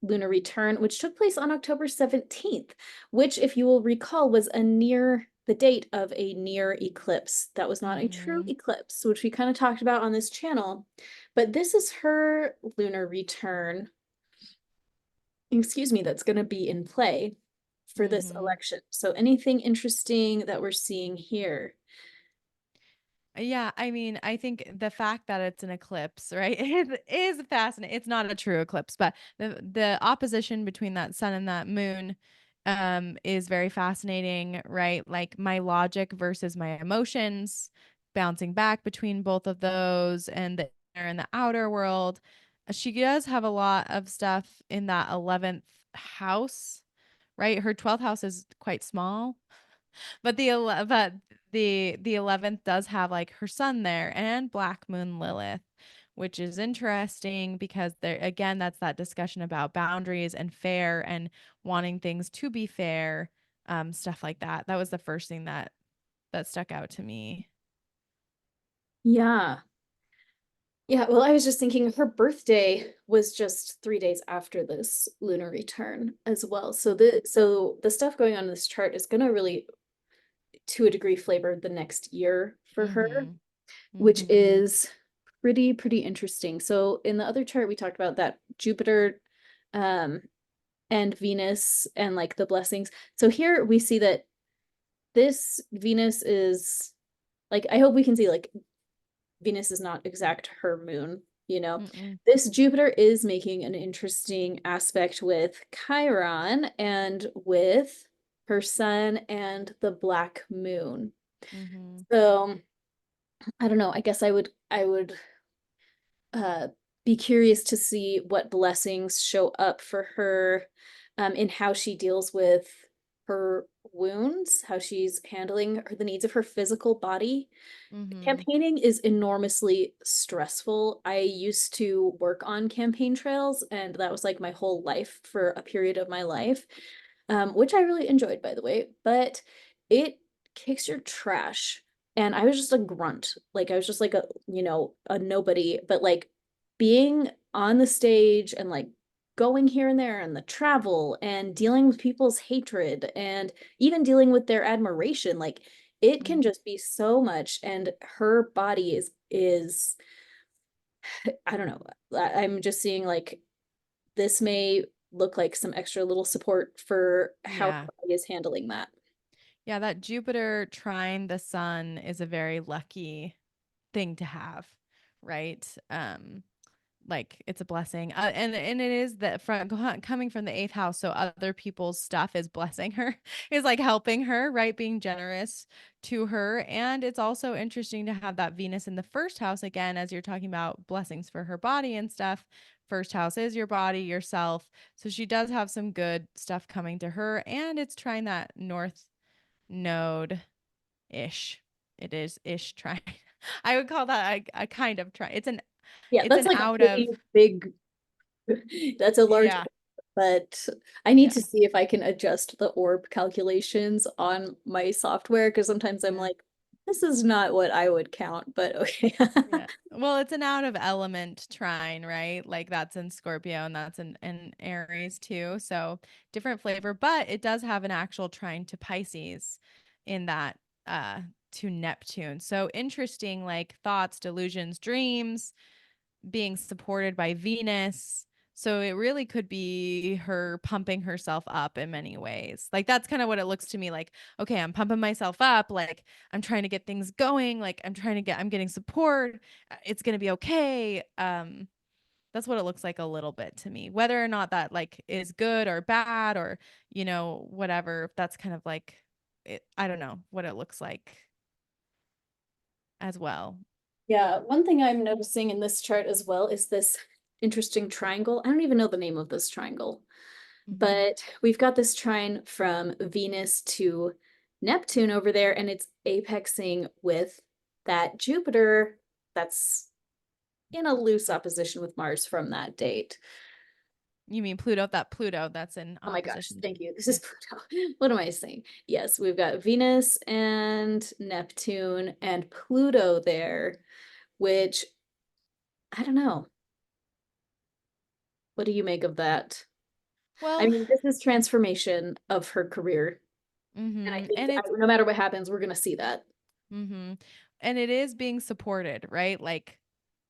lunar return, which took place on October 17th, which, if you will recall, was a near the date of a near eclipse. That was not a true Mm-hmm. eclipse, which we kind of talked about on this channel. But this is her lunar return, excuse me, that's going to be in play for this Mm-hmm. election. So anything interesting that we're seeing here? Yeah, I mean, I think the fact that it's an eclipse, right, is fascinating. It's not a true eclipse, but the opposition between that sun and that moon is very fascinating, right? Like my logic versus my emotions, bouncing back between both of those and the inner and the outer world. She does have a lot of stuff in that 11th house, right? Her 12th house is quite small, but the 11th does have like her sun there and Black Moon Lilith, which is interesting because there again that's that discussion about boundaries and fair and wanting things to be fair, stuff like that. That was the first thing that stuck out to me. Yeah. Yeah, well, I was just thinking her birthday was just 3 days after this lunar return as well. So the stuff going on in this chart is gonna really, to a degree, flavor the next year for her, Mhm. which Mhm. is pretty interesting. So in the other chart we talked about that Jupiter um and Venus and like the blessings. So here we see that this Venus is like, I hope we can see like Venus is not exact her moon, you know. Mm-mm. This Jupiter is making an interesting aspect with Chiron and with her sun and the black moon. Mhm. So I don't know. I guess I would uh be curious to see what blessings show up for her in how she deals with her wounds, how she's handling the needs of her physical body. Mm-hmm. Campaigning is enormously stressful. I used to work on campaign trails, and that was like my whole life for a period of my life, which I really enjoyed, by the way. But it kicks your trash. And I was just a grunt. Like I was just like a, a nobody, but like being on the stage and like going here and there and the travel and dealing with people's hatred and even dealing with their admiration, like it can just be so much. And her body is I don't know. I'm just seeing like this may look like some extra little support for how her Yeah. body is handling that. Yeah, that Jupiter trine the sun is a very lucky thing to have, right? Like it's a blessing. And it is that from coming from the eighth house, so other people's stuff is blessing her, is like helping her, right? Being generous to her. And it's also interesting to have that Venus in the first house again, as you're talking about blessings for her body and stuff. First house is your body, yourself. So she does have some good stuff coming to her, and it's trying that north node ish. It is ish trying. I would call that a kind of try. Yeah, It's that's an like a out pretty of big, that's a large, yeah. but I need Yeah. to see if I can adjust the orb calculations on my software because sometimes I'm Yeah. like, this is not what I would count, but okay. Yeah. Well, it's an out of element trine, right? Like that's in Scorpio and that's in Aries too. So different flavor, but it does have an actual trine to Pisces in that to Neptune. So interesting, like thoughts, delusions, dreams being supported by Venus. So it really could be her pumping herself up in many ways. Like that's kind of what it looks to me like, okay, I'm pumping myself up, like I'm trying to get things going, like I'm getting support. It's going to be okay. That's what it looks like a little bit to me. Whether or not that like is good or bad or, whatever, that's kind of like I don't know what it looks like as well. Yeah, one thing I'm noticing in this chart as well is this interesting triangle. I don't even know the name of this triangle, Mhm. but we've got this trine from Venus to Neptune over there, and it's apexing with that Jupiter that's in a loose opposition with Mars from that date. You mean Pluto, that Pluto that's in Oh my gosh, opposition to. thank you. This Yeah. is Pluto. What am I saying? Yes, we've got Venus and Neptune and Pluto there, which I don't know. What do you make of that? I Well, mean, this is transformation of her career. And I think and it's no matter what happens, we're going to see that. mm-hmm. And it is being supported, right? Like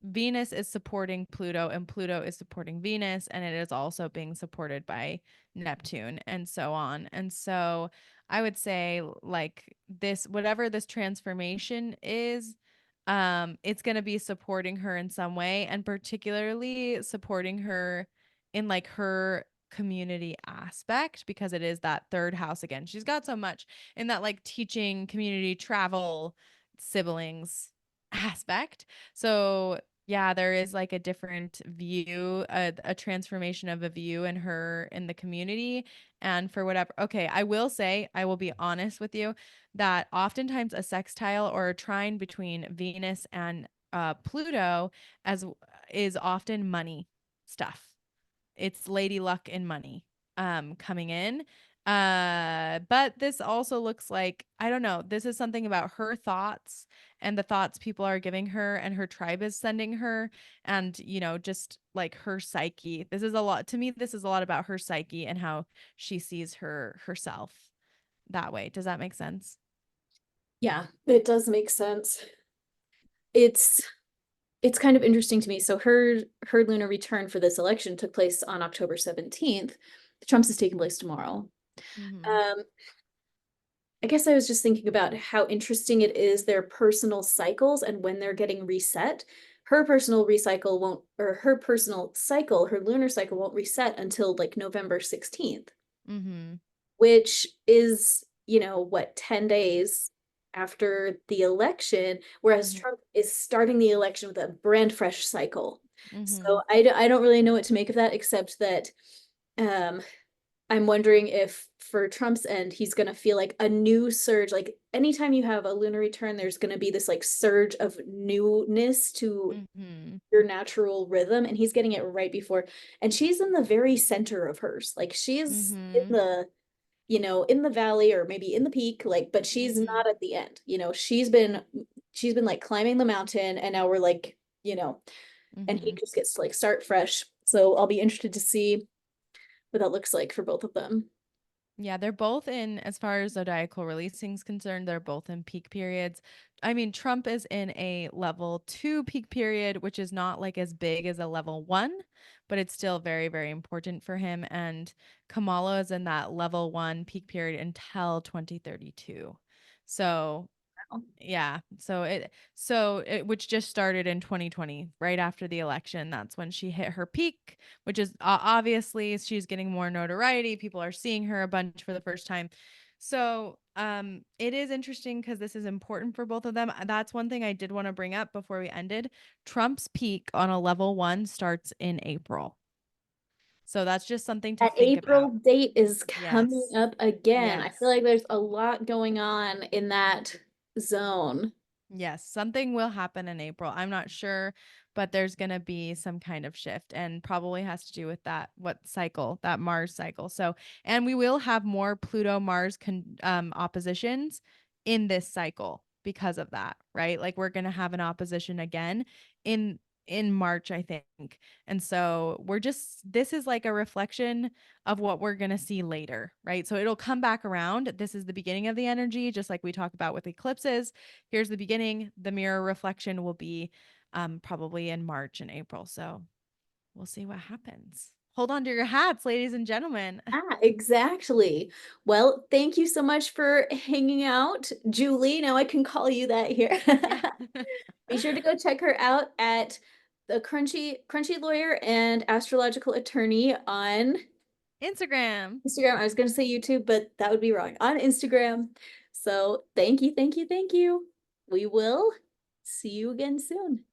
Venus is supporting Pluto and Pluto is supporting Venus, and it is also being supported by Neptune and so on. And so I would say like this, whatever this transformation is, it's going to be supporting her in some way, and particularly supporting her in like her community aspect, because it is that third house again. She's got so much in that like teaching, community, travel, siblings aspect. So yeah, there is like a different view, a transformation of a view in her in the community. And for whatever, okay, I will say, I will be honest with you that oftentimes a sextile or a trine between Venus and Pluto as is often money stuff. It's lady luck and money coming in. But this also looks like, I don't know, this is something about her thoughts and the thoughts people are giving her and her tribe is sending her, and just like her psyche. This is a lot to me, this is a lot about her psyche and how she sees herself that way. Does that make sense? Yeah, it does make sense. It's it's kind of interesting to me. So her lunar return for this election took place on October 17th. Trump's is taking place tomorrow. Mm-hmm. Um, I guess I was just thinking about how interesting it is their personal cycles and when they're getting reset. Her personal recycle won't, or her personal cycle, her lunar cycle won't reset until like November 16th, Mm-hmm. which is, what, 10 days after the election, whereas Mm-hmm. Trump is starting the election with a brand fresh cycle. Mm-hmm. So I don't really know what to make of that, except that um, I'm wondering if for Trump's end, he's gonna feel like a new surge. Like anytime you have a lunar return, there's gonna be this like surge of newness to Mm-hmm. your natural rhythm, and he's getting it right before. And she's in the very center of hers. Like she's in Mm-hmm. the, in the valley or maybe in the peak, like, but she's Mm-hmm. not at the end. She's been like climbing the mountain, and now we're like, and he Mm-hmm. just gets to like start fresh. So I'll be interested to see what that looks like for both of them. Yeah, they're both in, as far as zodiacal releasing is concerned, they're both in peak periods. I mean, Trump is in a level 2 peak period, which is not like as big as a level 1, but it's still very, very important for him. And Kamala is in that level 1 peak period until 2032. So yeah. So it which just started in 2020, right after the election. That's when she hit her peak, which is obviously she's getting more notoriety. People are seeing her a bunch for the first time. So, it is interesting because this is important for both of them. That's one thing I did want to bring up before we ended. Trump's peak on a level 1 starts in April. So that's just something to That think April about. date is coming Yes. up again. I feel Yes. like there's a lot going on in that zone. Yes, something will happen in April. I'm not sure, but there's going to be some kind of shift and probably has to do with that what cycle, that Mars cycle. So, and we will have more Pluto-Mars oppositions in this cycle because of that, right? Like we're going to have an opposition again in March, I think. And so this is like a reflection of what we're going to see later, right? So it'll come back around. This is the beginning of the energy, just like we talk about with eclipses. Here's the beginning. The mirror reflection will be probably in March and April. So we'll see what happens. Hold on to your hats, ladies and gentlemen. Ah, exactly. Well, thank you so much for hanging out, Julie. Now I can call you that here. Yeah. Be sure to go check her out at the Crunchy Lawyer and Astrological Attorney on Instagram. Instagram. I was going to say YouTube, but that would be wrong. On Instagram. So thank you, thank you, thank you. We will see you again soon.